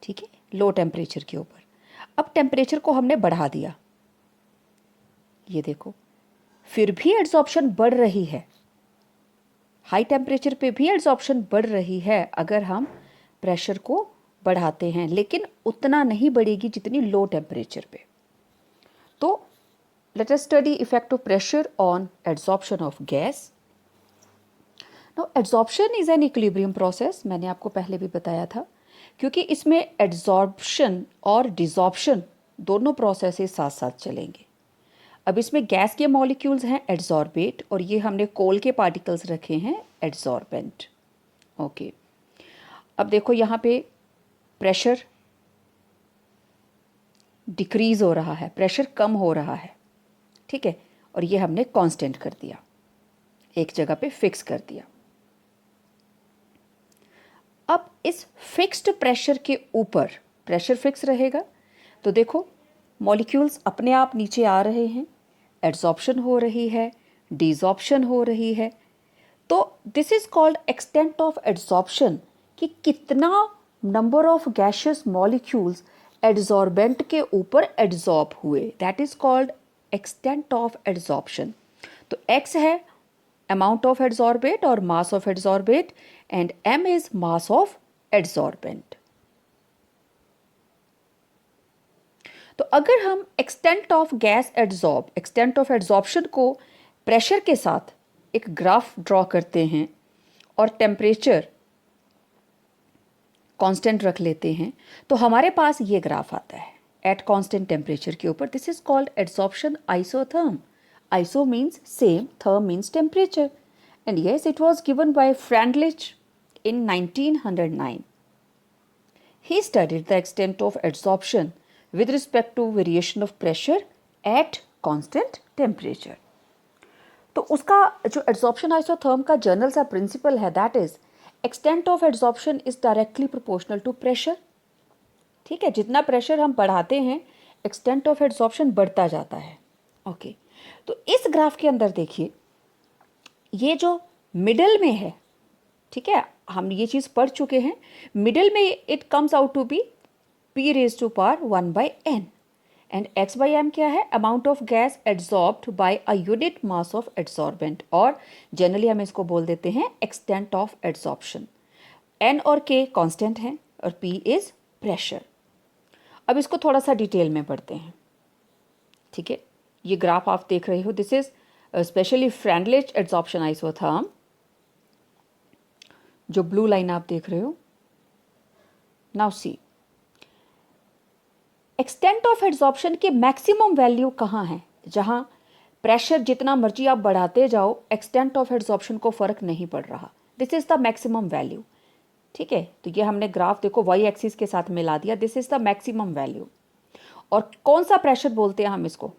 ठीक है, लो टेम्परेचर के ऊपर। अब टेम्परेचर को हमने बढ़ा दिया, ये देखो फिर भी एड्सॉर्प्शन बढ़ रही है, हाई टेम्परेचर पे भी एड्सॉर्प्शन बढ़ रही है अगर हम प्रेशर को बढ़ाते हैं, लेकिन उतना नहीं बढ़ेगी जितनी लो टेम्परेचर पे। तो let us study effect of pressure on adsorption of gas. Now adsorption is an equilibrium process, मैंने आपको पहले भी बताया था, क्योंकि इसमें एड्सॉर्प्शन और डिसॉर्प्शन दोनों प्रोसेसेस साथ साथ चलेंगे। अब इसमें गैस के मॉलिक्यूल्स हैं एड्सॉर्बेट और ये हमने कोल के पार्टिकल्स रखे हैं एड्सॉर्बेंट। ओके, अब देखो यहाँ पे प्रेशर डिक्रीज हो रहा है, प्रेशर कम हो रहा है, ठीक है, और ये हमने कांस्टेंट कर दिया, एक जगह पे फिक्स कर दिया। अब इस फिक्स्ड प्रेशर के ऊपर प्रेशर फिक्स रहेगा तो देखो मॉलिक्यूल्स अपने आप नीचे आ रहे हैं, एड्सॉर्प्शन हो रही है, डिसॉर्प्शन हो रही है। तो this is called extent of adsorption, कि कितना number of gaseous molecules adsorbent के ऊपर एड्सॉर्ब हुए, that is called extent of adsorption. तो x है amount of adsorbate or mass of adsorbate and m is mass of adsorbent। तो अगर हम extent of gas adsorb, extent of adsorption को प्रेशर के साथ एक ग्राफ ड्रॉ करते हैं और टेम्परेचर कांस्टेंट रख लेते हैं तो हमारे पास ये ग्राफ आता है एट कांस्टेंट टेम्परेचर के ऊपर। This is called adsorption isotherm. Iso means same, therm means temperature. And yes, it was given by Freundlich in 1909. He studied the extent of adsorption with respect to variation of pressure at constant temperature. तो उसका जो adsorption isotherm का जनरल सा प्रिंसिपल है that is extent of adsorption is directly proportional to pressure। ठीक है, जितना प्रेशर हम बढ़ाते हैं extent of adsorption बढ़ता जाता है। ओके, तो इस ग्राफ के अंदर देखिए ये जो मिडल में है, ठीक है, हम ये चीज़ पढ़ चुके हैं, मिडल में it comes out to be p raise to power 1/n and x by m क्या है, amount of gas adsorbed by a unit mass of adsorbent, और जनरली हम इसको बोल देते हैं एक्सटेंट ऑफ एड्सॉर्प्शन। n और k कांस्टेंट हैं और p इज प्रेशर। अब इसको थोड़ा सा डिटेल में पढ़ते हैं, ठीक है। ये ग्राफ आप देख रहे हो, this is specially Freundlich adsorption isotherm, जो ब्लू लाइन आप देख रहे हो। Now see extent of adsorption के मैक्सिमम वैल्यू कहाँ है, जहाँ प्रेशर जितना मर्जी आप बढ़ाते जाओ एक्सटेंट ऑफ एड्सॉर्प्शन को फर्क नहीं पड़ रहा, this is the maximum value. ठीक है, तो ये हमने ग्राफ देखो वाई एक्सिस के साथ मिला दिया, this is the maximum value. और कौन सा प्रेशर बोलते हैं हम इसको,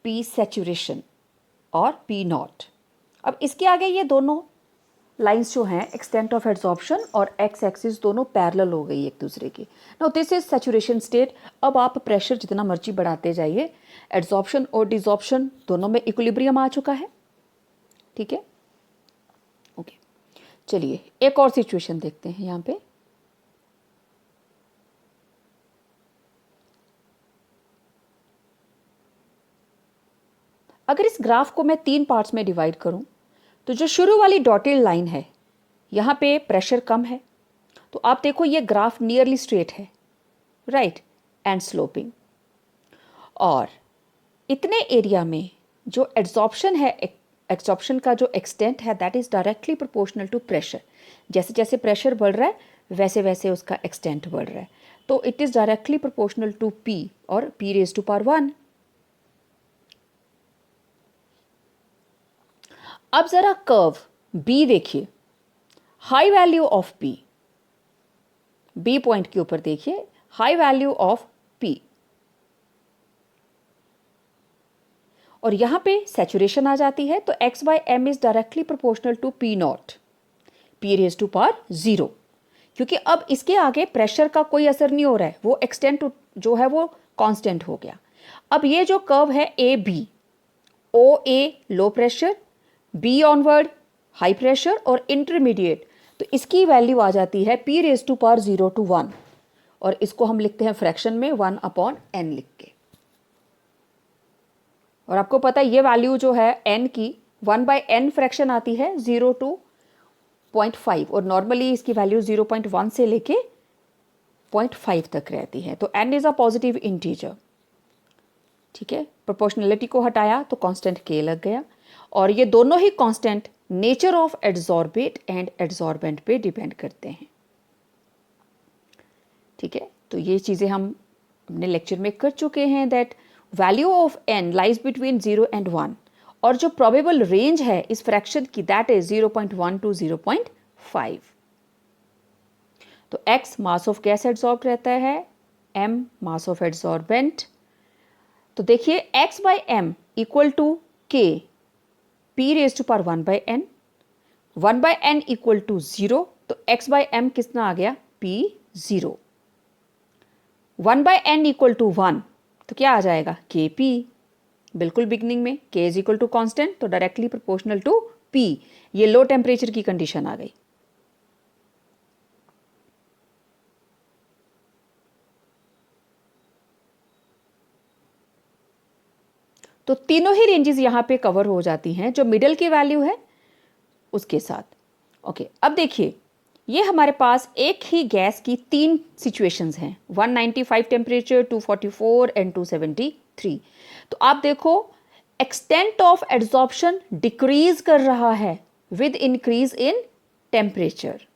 पी सैचुरेशन और पी नॉट। अब इसके आगे ये दोनों लाइंस जो हैं एक्सटेंट ऑफ एड्सॉर्प्शन और एक्स एक्सिस दोनों पैरेलल हो गई एक दूसरे की। Now this is saturation state. अब आप प्रेशर जितना मर्जी बढ़ाते जाइए, एड्सॉर्प्शन और डिसॉर्प्शन दोनों में इक्विलिब्रियम आ चुका है। ठीक है, ओके, चलिए एक और सिचुएशन देखते हैं यहाँ पे। अगर इस ग्राफ को मैं 3 पार्ट्स में डिवाइड करूं तो जो शुरू वाली डॉटेड लाइन है यहाँ पे प्रेशर कम है, तो आप देखो ये ग्राफ नियरली स्ट्रेट है, राइट, एंड स्लोपिंग। और इतने एरिया में जो एड्सॉर्प्शन है, एड्सॉर्प्शन का जो एक्सटेंट है that is directly proportional to pressure. जैसे जैसे प्रेशर बढ़ रहा है वैसे वैसे उसका एक्सटेंट बढ़ रहा है, तो it is directly proportional to P और पी रेज टू पावर 1। अब जरा कर्व बी देखिए, high value of P, B point के ऊपर देखिए हाई वैल्यू ऑफ पी, और यहां पे सैचुरेशन आ जाती है, तो x by M is directly proportional to P not, P raise to power 0, क्योंकि अब इसके आगे प्रेशर का कोई असर नहीं हो रहा है, वो एक्सटेंट जो है वो कांस्टेंट हो गया। अब ये जो कर्व है A B, O A low pressure, B onward high pressure और इंटरमीडिएट, तो इसकी वैल्यू आ जाती है P raise to power 0 to 1, और इसको हम लिखते हैं फ्रैक्शन में 1/n लिख के। और आपको पता है ये वैल्यू जो है n की 1/n फ्रैक्शन आती है 0 to 0.5, और नॉर्मली इसकी वैल्यू 0.1 से लेके 0.5 तक रहती है, तो n is a positive integer. ठीक है, प्रोपोर्शनलिटी को हटाया तो कांस्टेंट k लग गया, और ये दोनों ही constant nature of adsorbate and adsorbent पे डिपेंड करते हैं। ठीक है, तो ये चीज़ें हम अपने लेक्चर में कर चुके हैं that value of n lies between 0 and 1 और जो प्रोबेबल रेंज है इस फ्रैक्शन की दैट इज 0.1 टू 0.5। तो x mass of gas adsorb रहता है, m मास ऑफ एड्सॉर्बेंट। तो देखिए x by M equal to k p raise to power 1 by n, 1 by n equal to 0, तो x बाई एम कितना आ गया p 0, 1 by n equal to 1 तो क्या आ जाएगा के पी। बिल्कुल बिगनिंग में k is equal to constant तो डायरेक्टली प्रोपोर्शनल टू p। ये लो टेम्परेचर की कंडीशन आ गई। तो तीनों ही रेंजेस यहां पे कवर हो जाती हैं जो मिडल की वैल्यू है उसके साथ। ओके, अब देखिए ये हमारे पास एक ही गैस की तीन सिचुएशंस हैं, 195 टेम्परेचर, 244 एंड 273। तो आप देखो एक्सटेंट ऑफ एड्सॉर्प्शन डिक्रीज कर रहा है with increase in temperature.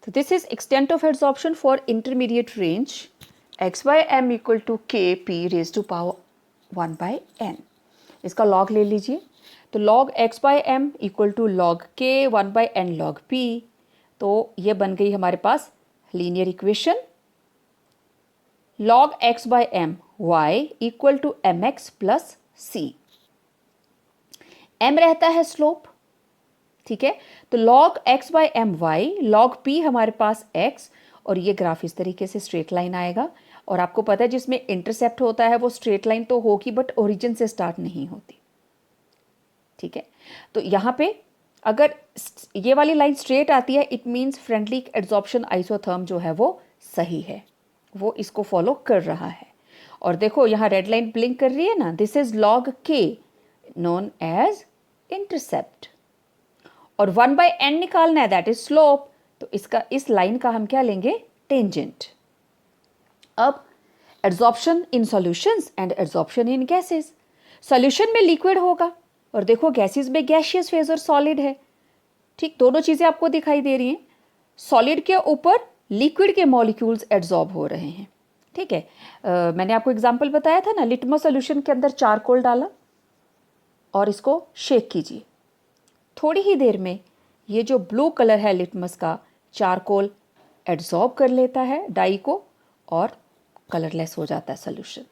So this is extent of adsorption for intermediate range x by m equal to k p raised to power 1 by n। इसका log ले लीजिए तो log x by m equal to log k 1 by n log p। तो ये बन गई हमारे पास linear equation log x by m y equal to mx plus c। m रहता है स्लोप, ठीक है, तो log x by M Y, log p हमारे पास x और ये ग्राफ इस तरीके से स्ट्रेट लाइन आएगा। और आपको पता है जिसमें इंटरसेप्ट होता है वो स्ट्रेट लाइन तो होगी बट ओरिजिन से स्टार्ट नहीं होती, ठीक है। तो यहाँ पे अगर ये वाली लाइन स्ट्रेट आती है it means friendly adsorption isotherm जो है वो सही है, वो इसको फॉलो कर रहा है। और देखो यहाँ रेड लाइन ब्लिंक कर रही है ना, this is log k known as intercept और 1 बाई n निकालना है दैट इज स्लोप। तो इसका इस लाइन का हम क्या लेंगे टेंजेंट। अब adsorption in solutions and adsorption in gases. Solution में लिक्विड होगा और देखो गैसेस में गैसियस फेज और सॉलिड है, ठीक, दोनों चीजें आपको दिखाई दे रही हैं। सॉलिड के ऊपर लिक्विड के मॉलिक्यूल्स एड्सॉर्ब हो रहे हैं, ठीक है। मैंने आपको एग्जाम्पल बताया था ना, लिटमस सॉल्यूशन के अंदर चारकोल डाला और इसको शेक कीजिए, थोड़ी ही देर में ये जो ब्लू कलर है लिटमस का चारकोल एड्सॉर्ब कर लेता है डाई को और कलरलेस हो जाता है solution.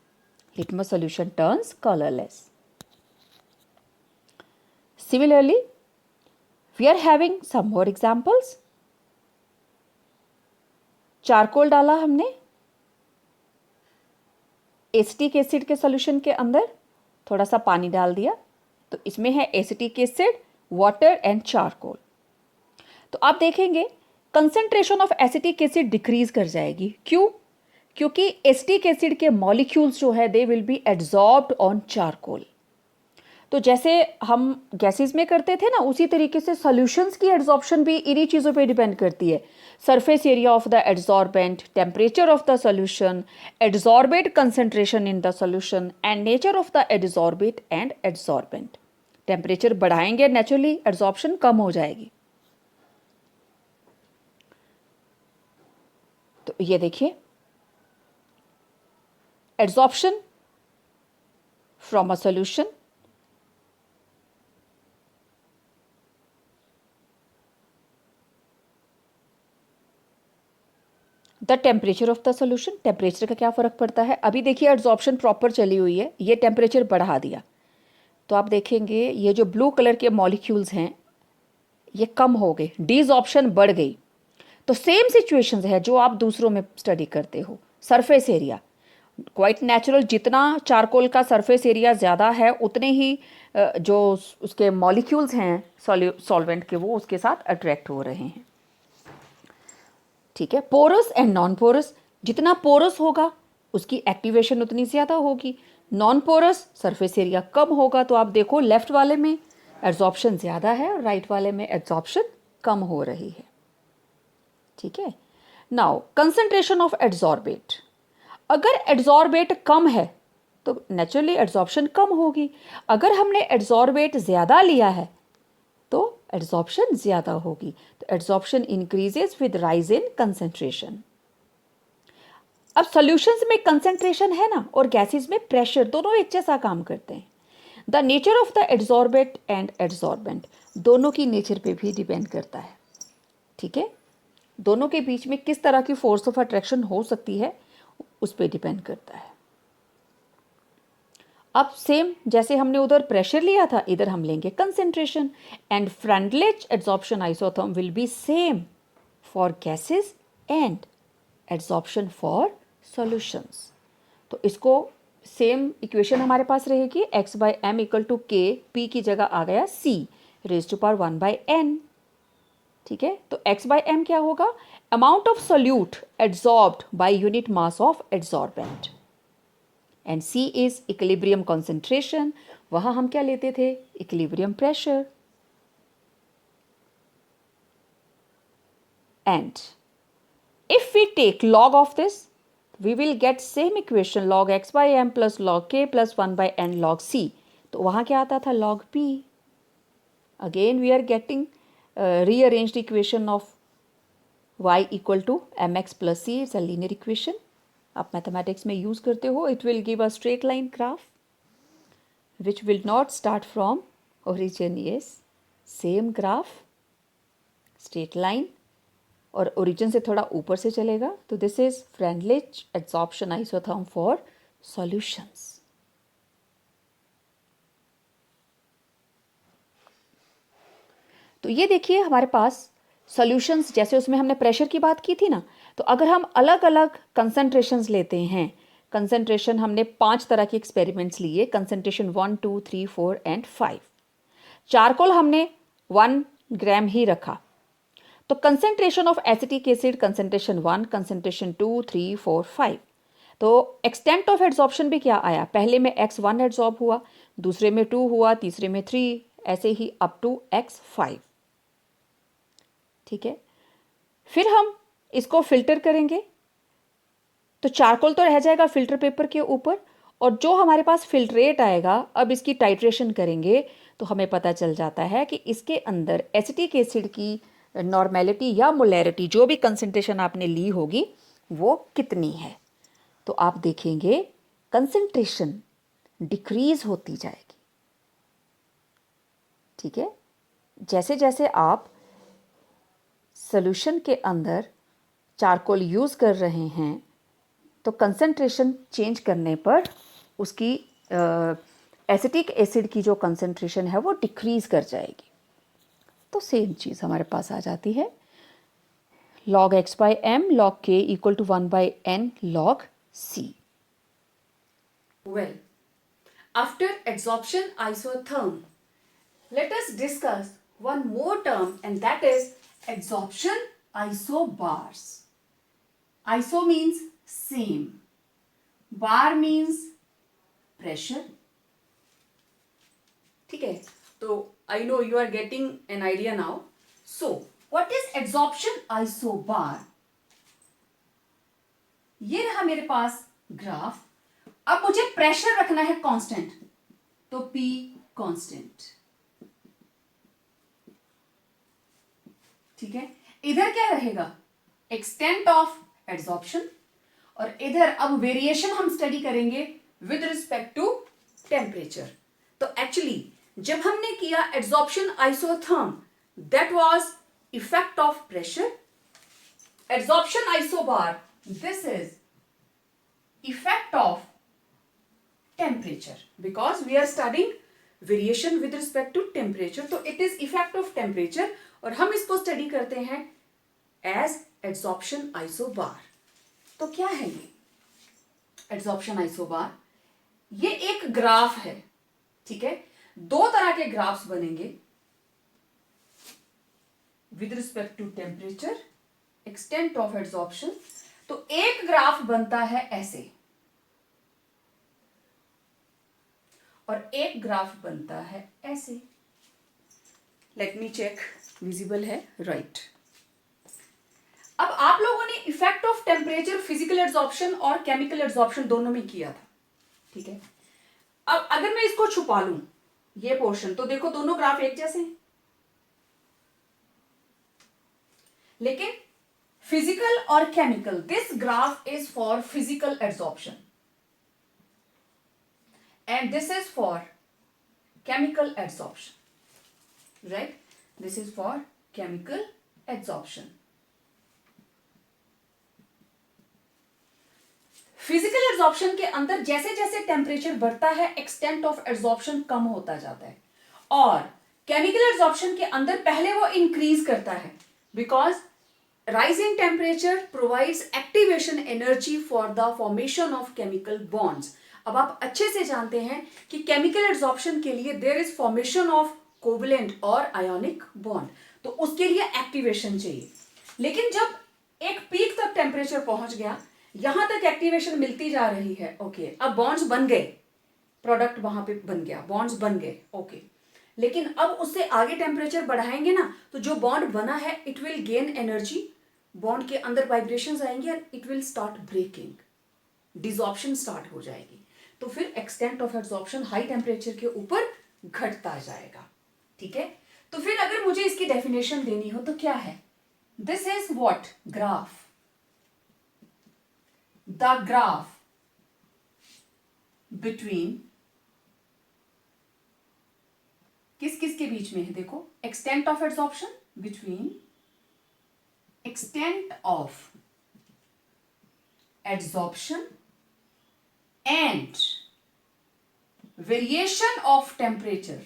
Litmus solution turns colourless. Similarly we are having some more examples. Charcoal डाला हमने एसिटिक एसिड के सॉल्यूशन के अंदर, थोड़ा सा पानी डाल दिया तो इसमें है acetic acid, water and charcoal. तो आप देखेंगे concentration of acetic acid decrease कर जाएगी। क्यों? क्योंकि एसिटिक एसिड के मॉलिक्यूल्स जो है they will be adsorbed on charcoal. तो जैसे हम गैसेस में करते थे ना उसी तरीके से सॉल्यूशंस की एड्सॉर्प्शन भी इन्हीं चीज़ों पे डिपेंड करती है। Surface area of the adsorbent, temperature of the solution, adsorbate concentration in the solution and nature of the adsorbate and adsorbent. Temperature बढ़ाएंगे नेचुरली एड्सॉर्प्शन कम हो जाएगी। तो ये देखिए adsorption from a solution, the temperature of the solution, temperature का क्या फर्क पड़ता है। अभी देखिए एड्सॉर्प्शन प्रॉपर चली हुई है, ये टेम्परेचर बढ़ा दिया तो आप देखेंगे ये जो ब्लू कलर के मॉलिक्यूल्स हैं ये कम हो गए, डिसऑर्प्शन बढ़ गई। तो सेम सिचुएशंस है जो आप दूसरों में स्टडी करते हो। सरफेस एरिया क्वाइट नेचुरल, जितना चारकोल का सरफेस एरिया ज़्यादा है उतने ही जो उसके मॉलिक्यूल्स हैं सॉल्वेंट के वो उसके साथ अट्रैक्ट हो रहे हैं, ठीक है। पोरस एंड नॉन पोरस, जितना पोरस होगा उसकी एक्टिवेशन उतनी ज़्यादा होगी, नॉन पोरस सरफेस एरिया कम होगा। तो आप देखो लेफ्ट वाले में एड्सॉर्प्शन ज़्यादा है और राइट वाले में एड्सॉर्प्शन कम हो रही है, ठीक है। नाउ कंसंट्रेशन ऑफ एड्सॉर्बेट, अगर एड्सॉर्बेट कम है तो नेचुरली एड्सॉर्प्शन कम होगी। अगर हमने एड्सॉर्बेट ज़्यादा लिया है तो एड्जॉर्प्शन ज़्यादा होगी। तो adsorption increases with rise in concentration. अब सॉल्यूशंस में कंसेंट्रेशन है ना, और गैसेस में प्रेशर, दोनों एक जैसा काम करते हैं। The nature of the adsorbent and adsorbent दोनों की नेचर पे भी डिपेंड करता है। ठीक है, दोनों के बीच में किस तरह की फोर्स ऑफ अट्रैक्शन हो सकती है उस पर डिपेंड करता है। अब सेम जैसे हमने उधर प्रेशर लिया था, इधर हम लेंगे concentration. And Freundlich adsorption isotherm will be same for gases and adsorption for solutions. तो इसको सेम इक्वेशन हमारे पास रहेगी, x by M equal to K, p की जगह आ गया c raise to power 1 by n। ठीक है, तो x बाई एम क्या होगा, amount of solute adsorbed by unit mass of adsorbent, and c is equilibrium concentration. वहां हम क्या लेते थे, equilibrium pressure. And if we take log of this, we will get same equation log x by m plus log k plus 1 by n log c। तो वहाँ क्या आता था, log p। Again we are getting rearranged equation of y equal to mx plus c। It's a linear equation। आप mathematics में use करते हो, it will give a straight line graph which will not start from origin। yes, same graph, straight line, और ओरिजिन से थोड़ा ऊपर से चलेगा। तो this is Freundlich adsorption isotherm for solutions. तो ये देखिए हमारे पास सॉल्यूशंस, जैसे उसमें हमने प्रेशर की बात की थी ना, तो अगर हम अलग अलग कंसंट्रेशंस लेते हैं, कंसंट्रेशन हमने 5 तरह के एक्सपेरिमेंट्स लिए, कंसंट्रेशन 1, 2, 3, 4 एंड 5। चारकोल हमने 1 ग्राम ही रखा। तो concentration of acetic acid, concentration 1, concentration 2, 3, 4, 5। तो एक्सटेंट ऑफ एड्जॉर्प्शन भी क्या आया, पहले में x1 एड्जॉर्ब हुआ, दूसरे में 2 हुआ, तीसरे में 3, ऐसे ही अप टू x5। ठीक है, फिर हम इसको फिल्टर करेंगे। तो चारकोल तो रह जाएगा फिल्टर पेपर के ऊपर, और जो हमारे पास फिल्ट्रेट आएगा, अब इसकी टाइट्रेशन करेंगे तो हमें पता चल जाता है कि इसके अंदर एसिटिक एसिड की नॉर्मेलिटी या मोलैरिटी, जो भी कंसंट्रेशन आपने ली होगी, वो कितनी है। तो आप देखेंगे कंसंट्रेशन डिक्रीज होती जाएगी। ठीक है, जैसे जैसे आप सॉल्यूशन के अंदर चारकोल यूज़ कर रहे हैं, तो कंसंट्रेशन चेंज करने पर उसकी एसिटिक एसिड की जो कंसंट्रेशन है वो डिक्रीज कर जाएगी। तो सेम चीज़ हमारे पास आ जाती है, log x by m log k equal to 1 by n log c। Well, after adsorption isotherm, let us discuss one more term, and that is adsorption isobars. Iso means same, bar means pressure। ठीक है, तो I know you are getting an idea now. So, what is adsorption isobar? ये रहा मेरे पास ग्राफ। अब मुझे प्रेशर रखना है कांस्टेंट, तो P कांस्टेंट। ठीक है, इधर क्या रहेगा, एक्सटेंट ऑफ एड्सॉर्प्शन, और इधर अब वेरिएशन हम स्टडी करेंगे विद रिस्पेक्ट टू टेम्परेचर। तो एक्चुअली जब हमने किया adsorption isotherm, that was effect of pressure. Adsorption isobar, this is effect of temperature, because we are studying variation with respect to temperature, तो it is effect of temperature, और हम इसको स्टडी करते हैं एज एड्सॉर्प्शन आइसोबार। तो क्या है ये एड्सॉर्प्शन आइसोबार? ये एक ग्राफ है। ठीक है, 2 तरह के ग्राफ्स बनेंगे with respect to temperature, extent of adsorption. तो एक ग्राफ बनता है ऐसे, और एक ग्राफ बनता है ऐसे। लेट मी चेक, विजिबल है, राइट। अब आप लोगों ने effect of temperature physical adsorption और केमिकल एड्सॉर्प्शन दोनों में किया था। ठीक है, अब अगर मैं इसको छुपा लूं ये पोर्शन, तो देखो दोनों ग्राफ एक जैसे हैं। लेकिन फिजिकल और chemical, this graph is for physical absorption and this is for chemical absorption, right? This is for chemical absorption. Physical absorption के अंदर जैसे जैसे टेम्परेचर बढ़ता है एक्सटेंट ऑफ एब्जॉर्प्शन कम होता जाता है, और केमिकल एब्जॉर्प्शन के अंदर पहले वो इंक्रीज करता है because rising temperature provides activation energy for the formation of chemical bonds. अब आप अच्छे से जानते हैं कि केमिकल एब्जॉर्प्शन के लिए there is formation of covalent और आयोनिक बॉन्ड, तो उसके लिए एक्टिवेशन चाहिए. लेकिन जब एक पीक तक टेम्परेचर पहुंच गया, यहां तक एक्टिवेशन मिलती जा रही है, ओके, अब बॉन्ड्स बन गए, प्रोडक्ट वहां पे बन गया, बॉन्ड्स बन गए, ओके. लेकिन अब उससे आगे टेम्परेचर बढ़ाएंगे ना, तो जो बॉन्ड बना है it will gain energy, bond के अंदर वाइब्रेशंस आएंगे और it will start breaking, desorption start हो जाएगी. तो फिर extent of absorption high temperature के ऊपर घटता जाएगा. ठीक है, तो फिर अगर मुझे इसकी डेफिनेशन देनी हो तो क्या है? This is what graph, the graph between, किस किस के बीच में है? देखो, extent of absorption between extent of absorption and variation of temperature,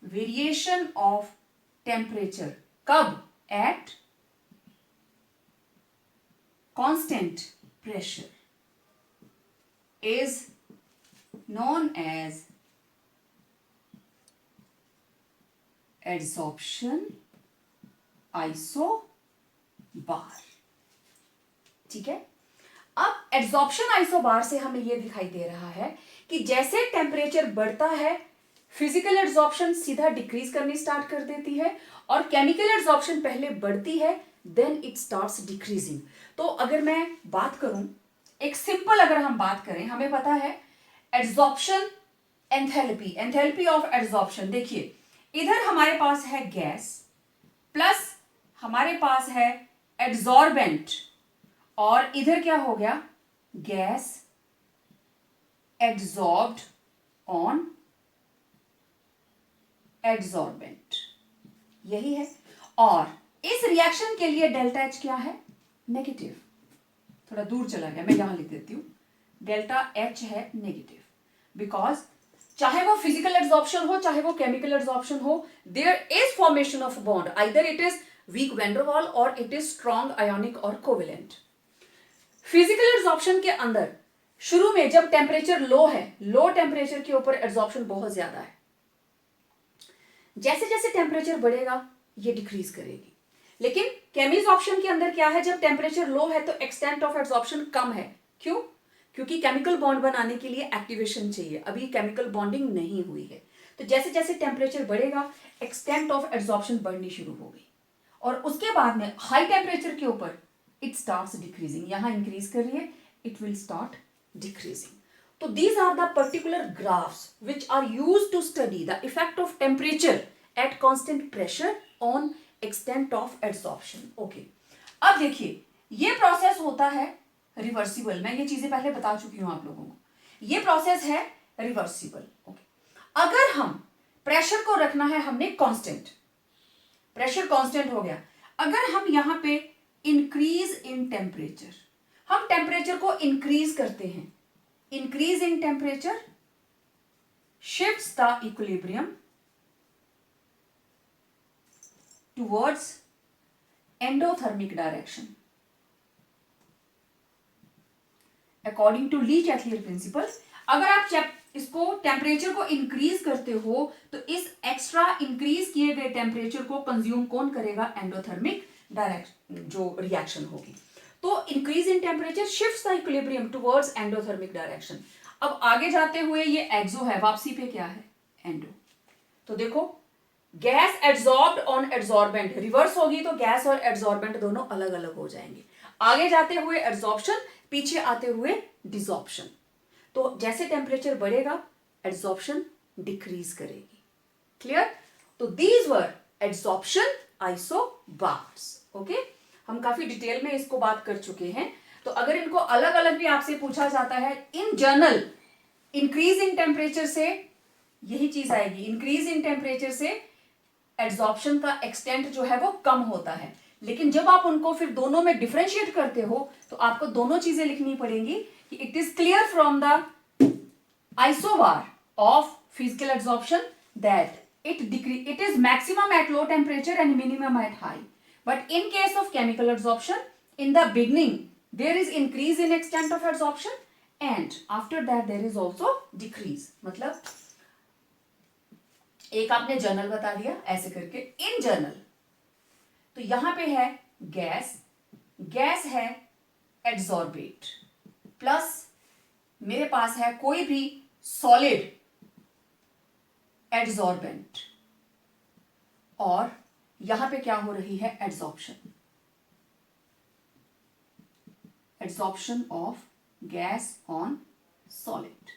variation of temperature कब? at constant pressure is known as adsorption isobar. ठीक है, अब एब्जॉर्प्शन आइसोबार से हमें यह दिखाई दे रहा है कि जैसे टेम्परेचर बढ़ता है फिजिकल एब्जॉर्प्शन सीधा डिक्रीज करनी स्टार्ट कर देती है, और केमिकल एब्जॉर्प्शन पहले बढ़ती है देन इट स्टार्ट्स डिक्रीजिंग. तो अगर मैं बात करूं, एक सिंपल अगर हम बात करें, हमें पता है absorption enthalpy, enthalpy of absorption. देखिए, इधर हमारे पास है गैस प्लस हमारे पास है एड्सॉर्बेंट, और इधर क्या हो गया? गैस एड्सॉर्ब्ड ऑन एड्सॉर्बेंट, यही है. और इस रिएक्शन के लिए डेल्टा एच क्या है? नेगेटिव. थोड़ा दूर चला गया, मैं यहां लिख देती हूं, डेल्टा एच है नेगेटिव, बिकॉज चाहे वो फिजिकल एब्जॉर्प्शन हो चाहे वो केमिकल एब्जॉर्प्शन हो, there is formation of bond, either it is weak van der Waals और इट इज स्ट्रॉन्ग आयोनिक और कोवेलेंट. फिजिकल एब्जॉर्प्शन के अंदर शुरू में जब टेम्परेचर लो है, लो टेम्परेचर के ऊपर एब्जॉर्प्शन बहुत ज्यादा है, जैसे जैसे टेम्परेचर बढ़ेगा ये डिक्रीज करेगी. लेकिन केमिजॉर्प्शन के अंदर क्या है? जब टेम्परेचर लो है तो एक्सटेंट ऑफ एब्जॉर्प्शन कम है. क्यों? क्योंकि केमिकल बॉन्ड बनाने के लिए एक्टिवेशन चाहिए, अभी केमिकल बॉन्डिंग नहीं हुई है. तो जैसे जैसे टेम्परेचर बढ़ेगा एक्सटेंट ऑफ एब्जॉर्प्शन बढ़नी शुरू होगी, और उसके बाद में हाई टेम्परेचर के ऊपर इट स्टार्ट्स डिक्रीजिंग. यहां इंक्रीज कर रही है, इट विल स्टार्ट डिक्रीजिंग. तो these are the particular graphs which are used to study the effect of temperature at constant pressure on extent of absorption. Okay, अब देखिए, ये प्रोसेस होता है रिवर्सिबल. मैं ये चीजें पहले बता चुकी हूं आप लोगों को. ये प्रोसेस है रिवर्सिबल. ओके, अगर हम प्रेशर को रखना है हमने कांस्टेंट, प्रेशर कांस्टेंट हो गया. अगर हम यहां पे इंक्रीज इन टेम्परेचर, हम टेम्परेचर को इंक्रीज करते हैं, increase in temperature shifts the equilibrium towards endothermic direction according to Le Chatelier principle. अगर आप इसको टेम्परेचर को इंक्रीज करते हो तो इस एक्स्ट्रा इंक्रीज किए गए टेम्परेचर को कंज्यूम कौन करेगा? एंडोथर्मिक डायरेक्शन जो रिएक्शन होगी. तो increase in temperature shifts the equilibrium towards endothermic direction. अब आगे जाते हुए ये एक्सो है, वापसी पे क्या है? एंडो. तो देखो, gas adsorbed on adsorbent reverse होगी तो गैस और एड्सॉर्बेंट दोनों अलग अलग हो जाएंगे. आगे जाते हुए एड्सॉर्प्शन, पीछे आते हुए डिसॉर्प्शन. तो जैसे टेम्परेचर बढ़ेगा एड्सॉर्प्शन डिक्रीज करेगी. क्लियर? तो these were adsorption isobars. Okay, हम काफी डिटेल में इसको बात कर चुके हैं। तो अगर इनको अलग अलग भी आपसे पूछा जाता है, in general increase in temperature से यही चीज आएगी, इंक्रीज इन टेम्परेचर से एड्सॉर्प्शन का एक्सटेंट जो है वो कम होता है। लेकिन जब आप उनको फिर दोनों में डिफरेंशिएट करते हो तो आपको दोनों चीजें लिखनी पड़ेंगी कि it is clear from the isobar of physical absorption that it is maximum at low temperature and minimum at high. But in case of chemical absorption, in the beginning there is increase in extent of absorption and after that there is also decrease. मतलब एक आपने जर्नल बता दिया ऐसे करके, इन जर्नल तो यहां पे है गैस है एड्सॉर्बेट प्लस मेरे पास है कोई भी सॉलिड एड्सॉर्बेंट और यहां पे क्या हो रही है adsorption of gas on solid.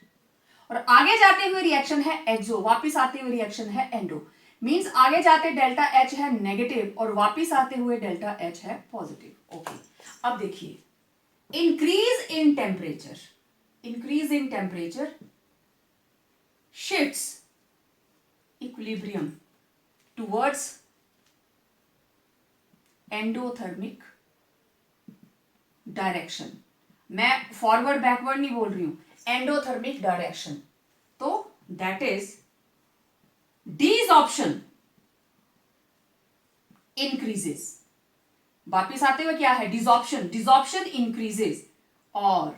और आगे जाते हुए रिएक्शन है एक्सो, वापिस आते हुए रिएक्शन है एंडो। मींस आगे जाते डेल्टा एच है नेगेटिव और वापिस आते हुए डेल्टा एच है पॉजिटिव। ओके, अब देखिए increase in temperature shifts equilibrium towards endothermic direction. मैं फॉरवर्ड बैकवर्ड नहीं बोल रही हूं, एंडोथर्मिक डायरेक्शन। तो दैट इज डिसॉर्प्शन इंक्रीजेस। वापिस आते हुए क्या है, डिसॉर्प्शन इंक्रीजेस और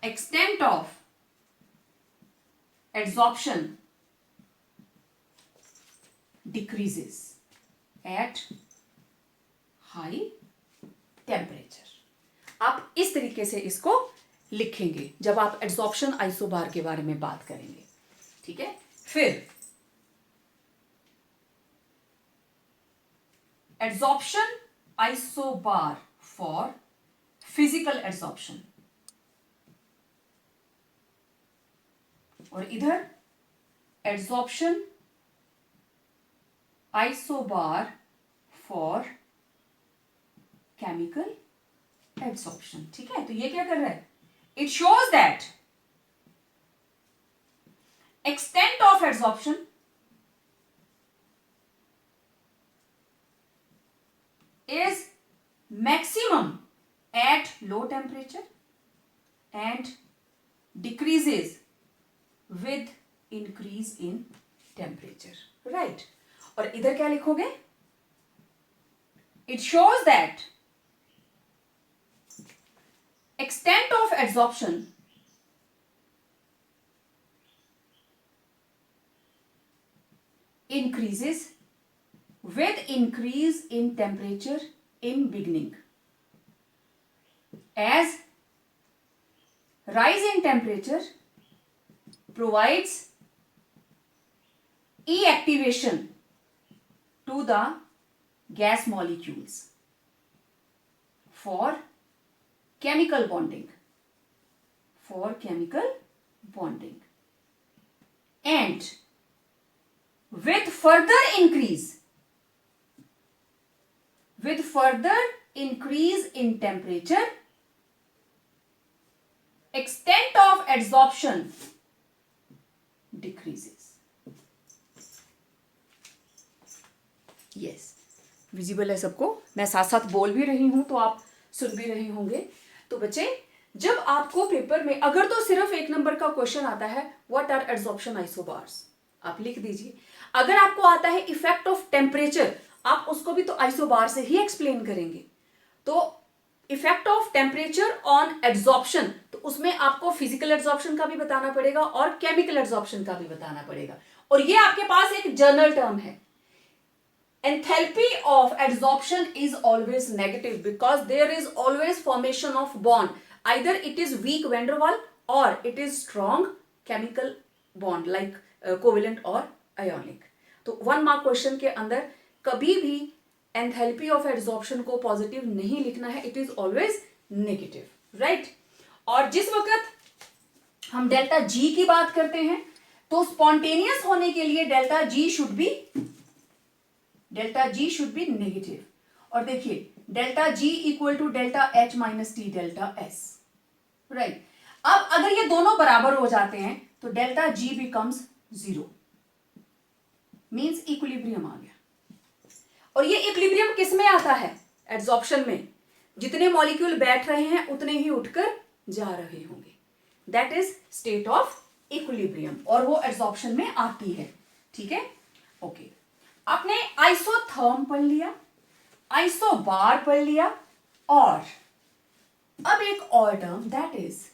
extent of adsorption decreases at high temperature। आप इस तरीके से इसको लिखेंगे जब आप एड्सॉर्प्शन आइसोबार के बारे में बात करेंगे। ठीक है, फिर adsorption isobar for physical adsorption और इधर adsorption isobar for chemical adsorption. ठीक है, तो ये क्या कर रहा है, it shows that extent of adsorption is maximum at low temperature and decreases with increase in temperature, right? और इधर क्या लिखोगे, it shows that extent of adsorption increases with increase in temperature in beginning, as rise in temperature provides e-activation to the gas molecules for chemical bonding and with further increase in temperature, extent of adsorption decreases। Yes, visible है सबको, मैं साथ साथ बोल भी रही हूं तो आप सुन भी रहे होंगे। तो बच्चे, जब आपको पेपर में अगर तो सिर्फ एक नंबर का क्वेश्चन आता है व्हाट आर एड्सॉर्प्शन आइसोबार्स, आप लिख दीजिए। अगर आपको आता है इफेक्ट ऑफ टेम्परेचर, आप उसको भी तो आइसोबार से ही एक्सप्लेन करेंगे। तो effect of temperature on adsorption, तो उसमें आपको फिजिकल एड्सॉर्प्शन का भी बताना पड़ेगा और केमिकल एड्सॉर्प्शन का भी बताना पड़ेगा। और ये आपके पास एक जर्नल टर्म है। Enthalpy of adsorption is always negative because there is always formation of bond, either it is weak van der Waals और it is strong chemical bond like covalent और आयोनिक। तो 1 मार्क क्वेश्चन के अंदर कभी भी एंथैल्पी ऑफ एड्सॉर्प्शन को पॉजिटिव नहीं लिखना है, it is always negative, right. और जिस वक्त हम डेल्टा जी की बात करते हैं तो स्पॉन्टेनियस होने के लिए delta G should be delta G should be negative. और देखिए delta G equal to delta H minus T delta S, right. अब अगर ये दोनों बराबर हो जाते हैं तो delta G becomes 0, means equilibrium आ गया। और ये इक्विलिब्रियम किस में आता है? एड्सॉर्प्शन में। जितने मॉलिक्यूल बैठ रहे हैं उतने ही उठकर जा रहे होंगे, that is state of equilibrium, और वो एड्सॉर्प्शन में आती है। ठीक है, ओके। आपने आइसोथर्म पढ़ लिया, आइसोबार पढ़ लिया, और अब एक और टर्म दैट इज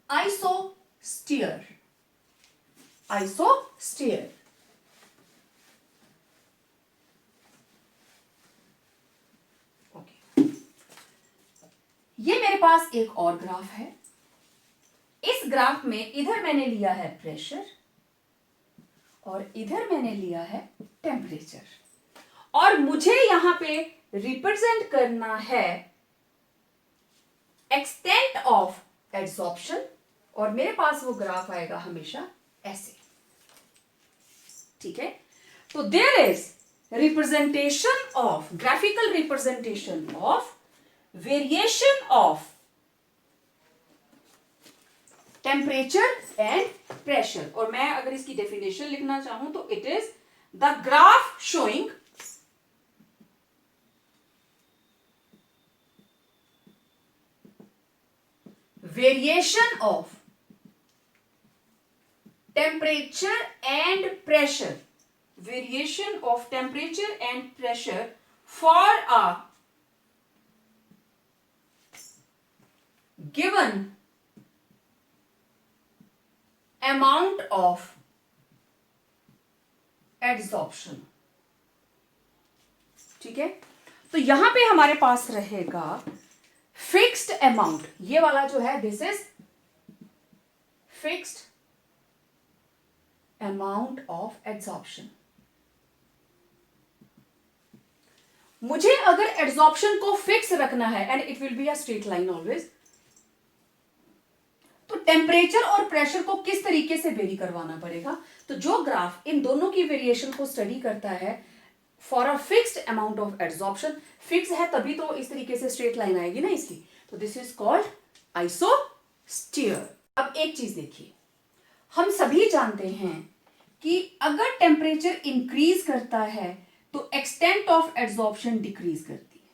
आइसोस्टीयर। आइसोस्टीयर, ओके। ये मेरे पास एक और ग्राफ है। इस ग्राफ में इधर मैंने लिया है प्रेशर और इधर मैंने लिया है टेम्परेचर, और मुझे यहां पे रिप्रेजेंट करना है एक्सटेंट ऑफ एड्सॉर्प्शन, और मेरे पास वो ग्राफ आएगा हमेशा ऐसे। ठीक है, तो there is representation of, graphical representation of variation of temperature and pressure. और मैं अगर इसकी डेफिनेशन लिखना चाहूं तो it is the graph showing variation of temperature and pressure, variation of temperature and pressure for a given amount of adsorption। ठीक है, तो यहां पे हमारे पास रहेगा फिक्स्ड अमाउंट, ये वाला जो है this is fixed amount of adsorption. मुझे अगर एड्सॉर्प्शन को फिक्स रखना है and it will be a straight line always, तो टेम्परेचर और प्रेशर को किस तरीके से वेरी करवाना पड़ेगा? तो जो ग्राफ इन दोनों की वेरिएशन को स्टडी करता है for a fixed amount of adsorption, fix है तभी तो इस तरीके से स्ट्रेट लाइन आएगी ना इसकी, तो दिस इज कॉल्ड आइसोस्टीयर। अब एक चीज देखिए, हम सभी जानते हैं कि अगर टेम्परेचर इंक्रीज करता है तो एक्सटेंट ऑफ एड्सॉर्प्शन डिक्रीज करती है।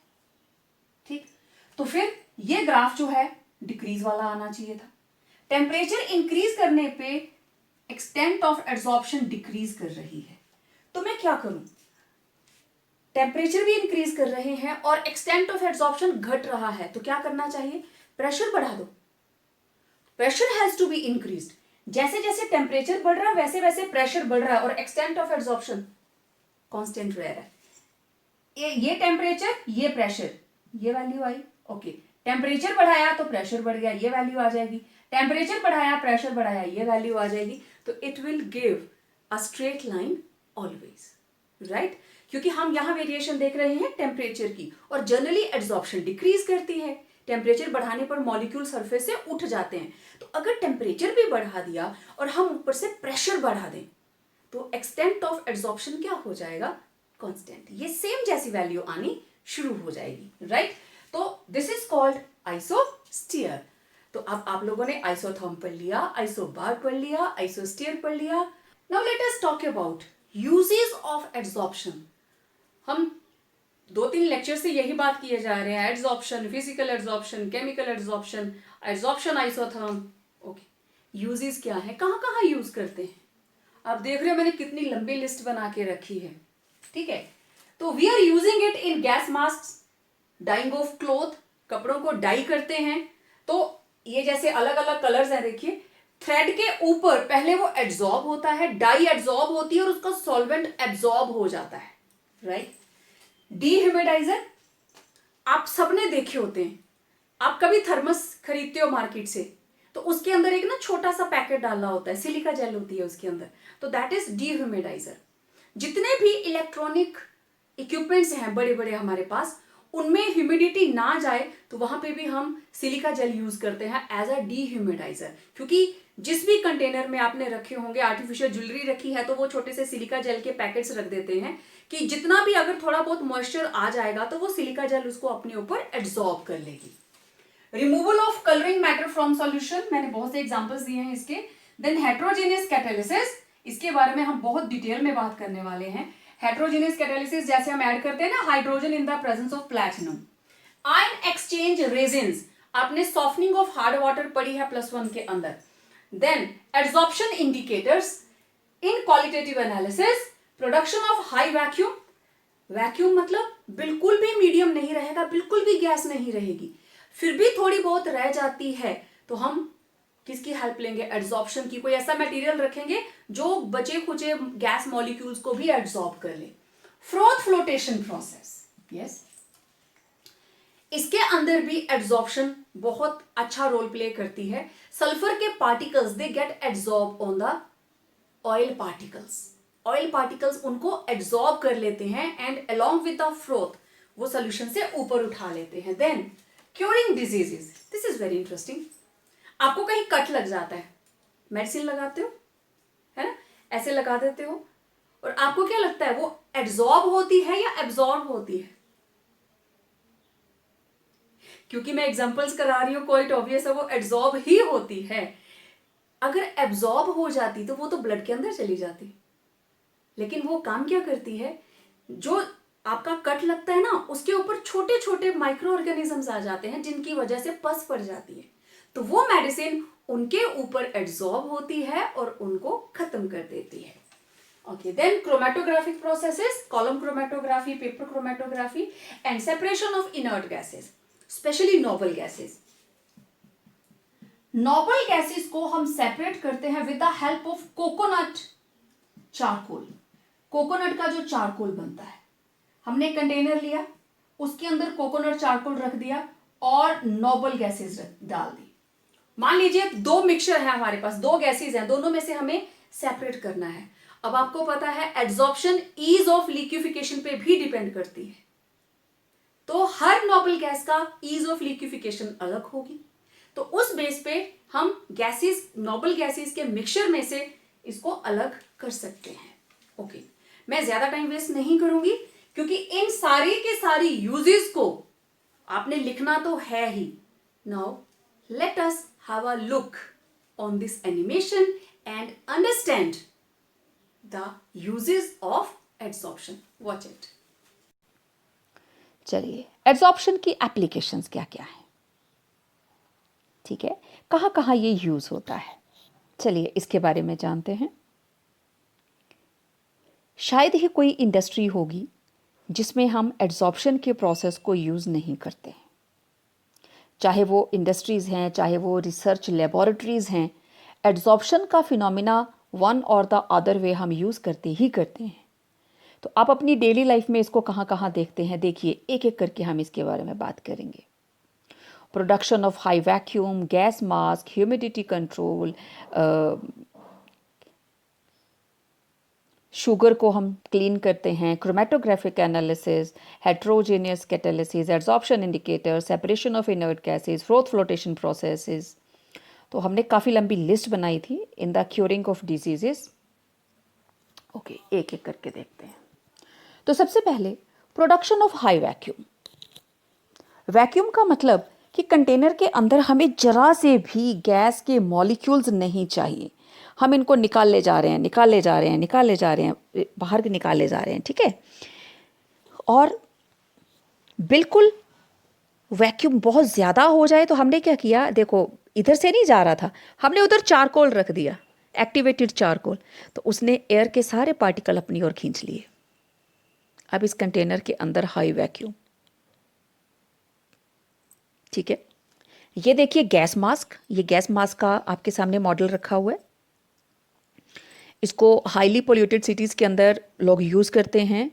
ठीक, तो फिर ये ग्राफ जो है डिक्रीज वाला आना चाहिए था। टेम्परेचर इंक्रीज करने पे एक्सटेंट ऑफ एड्सॉर्प्शन डिक्रीज कर रही है, तो मैं क्या करूं? टेम्परेचर भी इंक्रीज कर रहे हैं और एक्सटेंट ऑफ एड्सॉर्प्शन घट रहा है, तो क्या करना चाहिए? प्रेशर बढ़ा दो। Pressure has to be increased. जैसे जैसे टेम्परेचर बढ़ रहा है वैसे वैसे प्रेशर बढ़ रहा है और एक्सटेंट ऑफ एड्सॉर्प्शन कांस्टेंट रह रहा है। ये टेम्परेचर, ये प्रेशर, ये वैल्यू आई, ओके। टेम्परेचर बढ़ाया तो प्रेशर बढ़ गया, ये वैल्यू आ जाएगी। टेम्परेचर बढ़ाया, प्रेशर बढ़ाया, ये वैल्यू आ जाएगी। तो it will give a straight line always, right? क्योंकि हम यहां वेरिएशन देख रहे हैं टेम्परेचर की, और जनरली एड्सॉर्प्शन डिक्रीज करती है। टेम्परेचर बढ़ाने पर मॉलिक्यूल सरफेस से उठ जाते हैं। तो अगर टेम्परेचर भी बढ़ा दिया और हम ऊपर से प्रेशर बढ़ा दें तो एक्सटेंट ऑफ एड्सॉर्प्शन क्या हो जाएगा? कांस्टेंट। ये सेम जैसी वैल्यू आनी शुरू हो जाएगी, राइट? तो दिस इज कॉल्ड आइसोस्टीयर। तो अब आप लोगों ने आइसोथर्म पढ़ लिया, आइसोबार पढ़ लिया, आइसोस्टीयर पढ़ लिया। Now let us talk about uses of adsorption. हम 2-3 लेक्चर से यही बात किए जा रहे हैं, adsorption, physical adsorption, chemical adsorption, adsorption isotherm. Okay, uses क्या है, कहाँ कहाँ यूज करते हैं? आप देख रहे हो मैंने कितनी लंबी लिस्ट बना के रखी है, ठीक है? तो we are using it in gas mask, dyeing of cloth, कपड़ों को डाई करते हैं। तो ये जैसे अलग अलग कलर्स हैं, देखिए थ्रेड के ऊपर पहले वो एड्सॉर्ब होता है, डाई एड्सॉर्ब होती है और उसका सॉल्वेंट एब्सॉर्ब हो जाता है, राइट? डीह्यूमिडाइजर आप सबने देखे होते हैं। आप कभी थर्मस खरीदते हो मार्केट से तो उसके अंदर एक ना छोटा सा पैकेट डालना होता है, सिलिका जेल होती है उसके अंदर, तो दैट इज डीह्यूमिडाइजर। जितने भी इलेक्ट्रॉनिक इक्विपमेंट्स हैं बड़े बड़े हमारे पास, उनमें ह्यूमिडिटी ना जाए तो वहां पे भी हम सिलिका जेल यूज करते हैं एज अ डीह्यूमिडाइजर, क्योंकि जिस भी कंटेनर में आपने रखे होंगे, आर्टिफिशियल ज्वेलरी रखी है तो वो छोटे से सिलिका जेल के पैकेट्स रख देते हैं कि जितना भी अगर थोड़ा बहुत मॉइस्चर आ जाएगा तो वो सिलिका जेल उसको अपने ऊपर एब्जॉर्ब कर लेगी। Removal of colouring matter from solution, मैंने बहुत से एग्जांपल्स दिए हैं इसके। देन हेट्रोजेनियस कैटालिसिस, इसके बारे में हम बहुत डिटेल में बात करने वाले हैं। हेट्रोजेनियस कैटालिसिस जैसे हम ऐड करते हैं ना hydrogen in the presence of platinum. Ion exchange resins, आपने सॉफ्टनिंग ऑफ हार्ड वाटर पढ़ी है +1 के अंदर। Then adsorption indicators in qualitative analysis, production of high vacuum, vacuum मतलब बिल्कुल भी मीडियम नहीं रहेगा, बिल्कुल भी गैस नहीं रहेगी, फिर भी थोड़ी बहुत रह जाती है तो हम किसकी हेल्प लेंगे, एड्सॉर्प्शन की। कोई ऐसा मटेरियल रखेंगे जो बचे खुचे गैस मॉलिक्यूल्स को भी एड्सॉर्ब कर ले। फ्रोथ फ्लोटेशन प्रोसेस, यस, इसके अंदर भी एड्सॉर्प्शन बहुत अच्छा रोल प्ले करती है। सल्फर के particles they get adsorb on the oil particles, oil particles उनको एड्सॉर्ब कर लेते हैं and along with the froth वो सोल्यूशन से ऊपर उठा लेते हैं। Then curing diseases, this is very interesting. आपको कहीं कट लग जाता है, मेडिसिन लगाते हो, है ना, ऐसे लगा देते हो, और आपको क्या लगता है वो एड्सॉर्ब होती है या एब्जॉर्ब होती है? क्योंकि मैं एग्जांपल्स करा रही हूं, क्वाइट ऑब्वियस है वो एड्सॉर्ब ही होती है। अगर एब्जॉर्ब हो जाती तो वो तो ब्लड के अंदर चली जाती, लेकिन वो काम क्या करती है, जो आपका कट लगता है ना उसके ऊपर छोटे छोटे माइक्रो ऑर्गेनिजम्स आ जाते हैं जिनकी वजह से पस पड़ जाती है, तो वो मेडिसिन उनके ऊपर एड्सॉर्ब होती है और उनको खत्म कर देती है। Okay, then chromatographic processes, column chromatography, paper chromatography and separation of inert gases, specially noble gases. Noble gases को हम सेपरेट करते हैं with the help of coconut charcoal. Coconut का जो चारकोल बनता है, हमने कंटेनर लिया, उसके अंदर कोकोनट चारकोल रख दिया और नोबल गैसेस डाल दी। मान लीजिए दो मिक्सचर है हमारे पास, दो गैसेस हैं, दोनों में से हमें सेपरेट करना है। अब आपको पता है एड्सॉर्प्शन ईज ऑफ लिक्विफिकेशन पे भी डिपेंड करती है, तो हर नोबल गैस का ईज ऑफ लिक्विफिकेशन अलग होगी, तो उस बेस पे हम गैसेस, नोबल गैसेस के मिक्सचर में से इसको अलग कर सकते हैं। ओके, मैं ज्यादा टाइम वेस्ट नहीं करूंगी क्योंकि इन सारी के सारी यूजेस को आपने लिखना तो है ही। Now let us have a look on this animation and understand the uses of adsorption. Watch it. चलिए, एड्सॉर्प्शन की एप्लीकेशंस क्या क्या हैं, ठीक है, कहाँ कहाँ ये यूज़ होता है, चलिए इसके बारे में जानते हैं। शायद ही कोई इंडस्ट्री होगी जिसमें हम एड्सॉर्प्शन के प्रोसेस को यूज़ नहीं करते हैं, चाहे वो इंडस्ट्रीज़ हैं, चाहे वो रिसर्च लेबॉरेटरीज़ हैं, एड्सॉर्प्शन का फिनोमिना वन और द अदर वे हम यूज़ करते ही करते हैं। तो आप अपनी डेली लाइफ में इसको कहाँ कहाँ देखते हैं, देखिए एक एक करके हम इसके बारे में बात करेंगे। Production of high vacuum, gas mask, humidity control, sugar को हम क्लीन करते हैं, chromatographic analysis, heterogeneous catalysis, adsorption indicator, separation of inert gases, froth flotation processes. तो हमने काफ़ी लंबी लिस्ट बनाई थी in the curing of diseases. Okay, एक एक करके देखते हैं। तो सबसे पहले production of high vacuum. Vacuum का मतलब कि कंटेनर के अंदर हमें जरा से भी गैस के मॉलिक्यूल्स नहीं चाहिए, हम इनको निकाले जा रहे हैं, निकाले जा रहे हैं, निकाले जा रहे हैं, बाहर निकाले जा रहे हैं, ठीक है। और बिल्कुल वैक्यूम बहुत ज़्यादा हो जाए तो हमने क्या किया, देखो इधर से नहीं जा रहा था, हमने उधर चारकोल रख दिया, एक्टिवेटेड चारकोल, तो उसने एयर के सारे पार्टिकल अपनी ओर खींच लिए। अब इस कंटेनर के अंदर हाई वैक्यूम, ठीक है। ये देखिए गैस मास्क, ये गैस मास्क का आपके सामने मॉडल रखा हुआ है। इसको हाईली पोल्यूटेड सिटीज़ के अंदर लोग यूज़ करते हैं।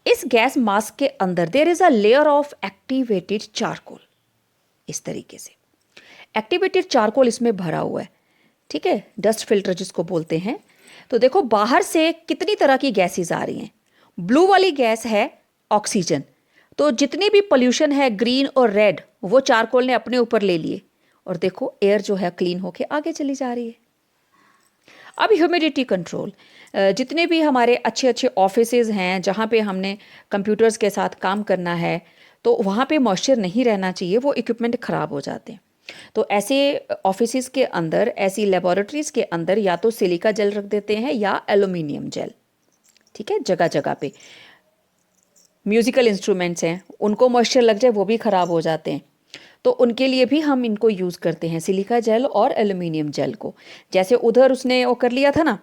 इस गैस मास्क के अंदर there is a layer of activated charcoal, इस तरीके से एक्टिवेटेड चारकोल इसमें भरा हुआ है, ठीक है, डस्ट फिल्टर जिसको बोलते हैं। तो देखो बाहर से कितनी तरह की गैसेस आ रही हैं। ब्लू वाली गैस है ऑक्सीजन, तो जितनी भी पोल्यूशन है ग्रीन और रेड वो चारकोल ने अपने ऊपर ले लिए, और देखो एयर जो है क्लीन होके आगे चली जा रही है। अब ह्यूमिडिटी कंट्रोल, जितने भी हमारे अच्छे अच्छे ऑफिसेज हैं जहाँ पे हमने कंप्यूटर्स के साथ काम करना है, तो वहाँ पे मॉइस्चर नहीं रहना चाहिए, वो इक्विपमेंट ख़राब हो जाते हैं। तो ऐसे ऑफिसेज के अंदर, ऐसी लेबोरेटरीज़ के अंदर या तो सिलिका जेल रख देते हैं या एल्यूमिनियम जेल, ठीक है, जगह जगह पे। म्यूज़िकल इंस्ट्रूमेंट्स हैं, उनको मॉइस्चर लग जाए वो भी ख़राब हो जाते हैं, तो उनके लिए भी हम इनको यूज़ करते हैं, सिलिका जेल और एल्यूमिनियम जेल को। जैसे उधर उसने वो कर लिया था ना,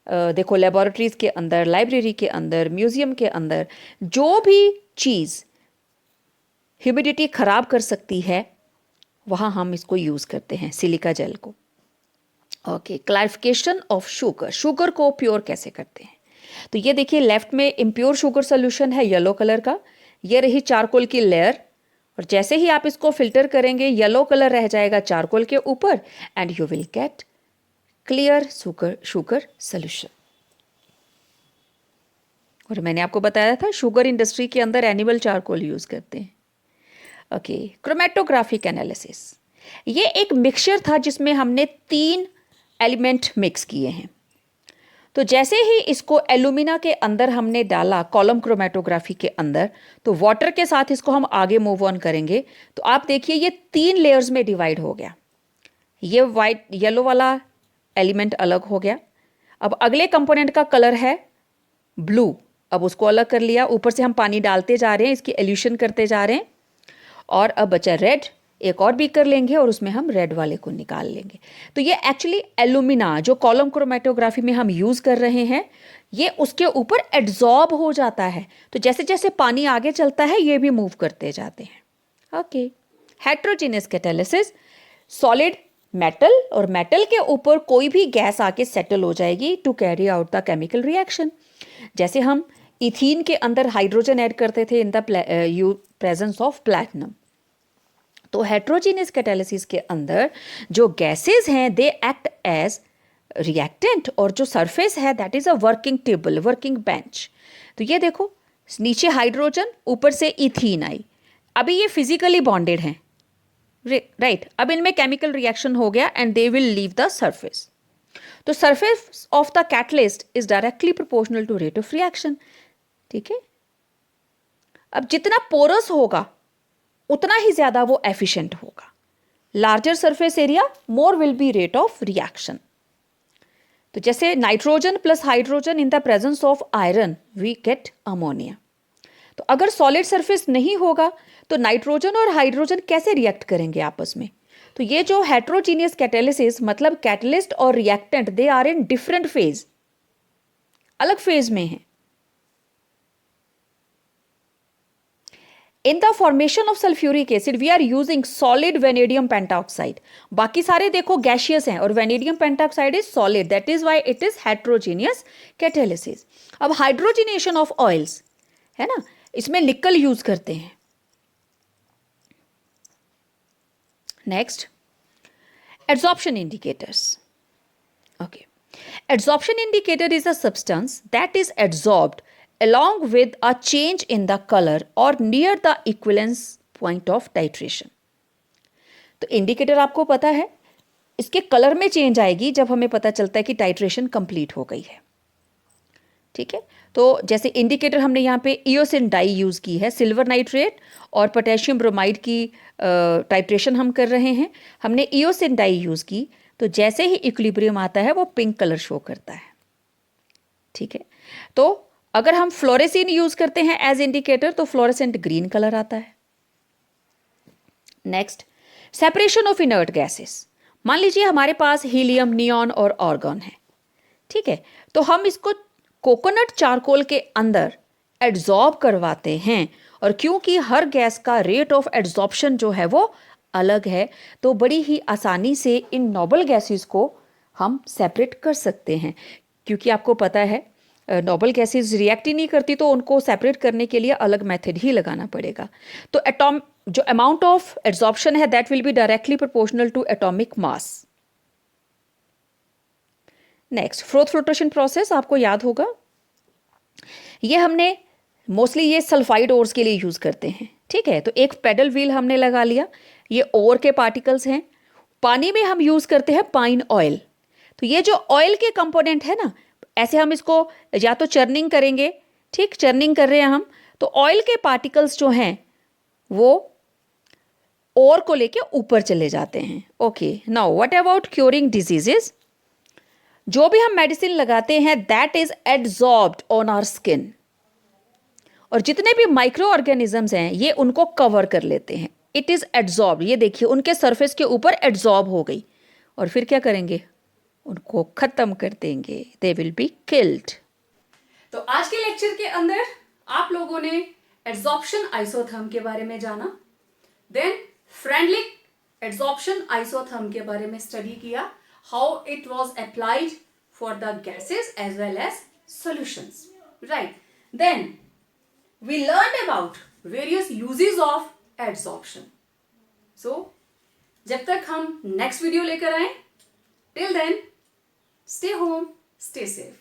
देखो लेबोरेटरीज़ के अंदर, लाइब्रेरी के अंदर, म्यूज़ियम के अंदर जो भी चीज़ ह्यूमिडिटी ख़राब कर सकती है वहाँ हम इसको यूज़ करते हैं, सिलिका जेल को। Okay, clarification of sugar, sugar को प्योर कैसे करते हैं। तो ये देखिए लेफ्ट में इम्प्योर शुगर सोल्यूशन है येलो कलर का, ये रही चारकोल की लेयर, और जैसे ही आप इसको फिल्टर करेंगे येलो कलर रह जाएगा चारकोल के ऊपर and you will get clear sugar solution. और मैंने आपको बताया था शुगर इंडस्ट्री के अंदर एनिमल चारकोल यूज़ करते हैं। ओके, क्रोमेटोग्राफिक एनालिसिस, ये एक मिक्सचर था जिसमें हमने 3 एलिमेंट मिक्स किए हैं। तो जैसे ही इसको एल्यूमिना के अंदर हमने डाला कॉलम क्रोमेटोग्राफी के अंदर, तो वाटर के साथ इसको हम आगे मूव ऑन करेंगे, तो आप देखिए ये 3 लेयर्स में डिवाइड हो गया। ये वाइट येलो वाला एलिमेंट अलग हो गया। अब अगले कंपोनेंट का कलर है ब्लू, अब उसको अलग कर लिया, ऊपर से हम पानी डालते जा रहे हैं, इसकी एल्यूशन करते जा रहे हैं। और अब बचा रेड, एक और बीकर लेंगे और उसमें हम रेड वाले को निकाल लेंगे। तो ये एक्चुअली एल्यूमिना जो कॉलम क्रोमेटोग्राफी में हम यूज़ कर रहे हैं, ये उसके ऊपर एड्जॉर्ब हो जाता है। तो जैसे जैसे पानी आगे चलता है ये भी मूव करते जाते हैं। Okay, heterogeneous catalysis, solid metal और मेटल के ऊपर कोई भी गैस आके सेटल हो जाएगी to carry out the chemical reaction. जैसे हम इथीन के अंदर हाइड्रोजन ऐड करते थे in the presence of platinum. तो हेट्रोजीनियस कैटालिसिस के अंदर जो गैसेस हैं दे एक्ट एज रिएक्टेंट, और जो सरफेस है that is a working table, working bench. तो ये देखो नीचे हाइड्रोजन, ऊपर से इथीन आई, अभी ये फिजिकली बॉन्डेड हैं, राइट। अब इनमें केमिकल रिएक्शन हो गया and they will leave the surface. तो surface of the catalyst is directly proportional to rate of reaction, ठीक है। अब जितना पोरस होगा उतना ही ज्यादा वो एफिशिएंट होगा। Larger surface area more will be rate of reaction. तो जैसे nitrogen plus hydrogen in the presence of iron we get ammonia. तो अगर सॉलिड सरफेस नहीं होगा तो नाइट्रोजन और हाइड्रोजन कैसे रिएक्ट करेंगे आपस में। तो ये जो हेट्रोजीनियस कैटालिसिस मतलब कैटलिस्ट और reactant they are in different phase, अलग फेज में है। In the formation of sulphuric acid we are using solid vanadium pentoxide. बाकी सारे देखो गैशियस हैं और vanadium pentoxide is solid, that is why it is heterogeneous catalysis. अब हाइड्रोजिनेशन ऑफ ऑयल्स है ना, इसमें निकल यूज करते हैं। Next, adsorption indicators. Okay, adsorption indicator is a substance that is adsorbed along with a change in the color or near the equivalence point of titration। तो इंडिकेटर आपको पता है इसके कलर में चेंज आएगी जब हमें पता चलता है कि टाइट्रेशन कंप्लीट हो गई है, ठीक है। तो जैसे इंडिकेटर हमने यहाँ पे ईओसिन डाई यूज़ की है, सिल्वर नाइट्रेट और पोटेशियम ब्रोमाइड की टाइट्रेशन हम कर रहे हैं, हमने ईओसिन डाई यूज़ की, तो जैसे ही इक्विलिब्रियम आता है वो पिंक कलर शो करता है, ठीक है। तो अगर हम फ्लोरेसिन यूज करते हैं एज इंडिकेटर तो फ्लोरेसेंट ग्रीन कलर आता है। Next, separation of inert gases. मान लीजिए हमारे पास हीलियम, नियॉन और आर्गन है, ठीक है। तो हम इसको कोकोनट चारकोल के अंदर एड्सॉर्ब करवाते हैं, और क्योंकि हर गैस का रेट ऑफ एड्सॉर्प्शन जो है वो अलग है, तो बड़ी ही आसानी से इन नोबल गैसेस को हम सेपरेट कर सकते हैं। क्योंकि आपको पता है नोबल गैसेस रिएक्ट ही नहीं करती, तो उनको सेपरेट करने के लिए अलग मेथड ही लगाना पड़ेगा। तो जो अमाउंट ऑफ एड्सॉर्प्शन है that will be directly proportional to atomic mass. Next, froth flotation process आपको याद होगा, ये हमने मोस्टली ये सल्फाइड ओर्स के लिए यूज करते हैं, ठीक है। तो एक पेडल व्हील हमने लगा लिया, ये ओर के पार्टिकल्स हैं, पानी में हम यूज़ करते हैं पाइन ऑयल। तो ये जो ऑयल के कंपोनेंट है ना, ऐसे हम इसको या तो चर्निंग करेंगे, ठीक, चर्निंग कर रहे हैं हम, तो ऑयल के पार्टिकल्स जो हैं वो ओर को लेके ऊपर चले जाते हैं। Okay, now what about curing diseases? जो भी हम मेडिसिन लगाते हैं that is adsorbed on our skin, और जितने भी माइक्रो ऑर्गेनिजम्स हैं ये उनको कवर कर लेते हैं। इट इज एड्सॉर्ब, ये देखिए उनके सरफेस के ऊपर एड्सॉर्ब हो गई, और फिर क्या करेंगे, उनको खत्म कर देंगे, दे विल बी किल्ड। तो आज के लेक्चर के अंदर आप लोगों ने एड्सॉर्प्शन आइसोथर्म के बारे में जाना, देन फ्रेंडलिक एड्सॉर्प्शन आइसोथर्म के बारे में स्टडी किया, how it was applied for the gases as well as solutions, right. Then we learned about various uses of adsorption. So जब तक हम नेक्स्ट वीडियो लेकर आए, till then stay home, stay safe.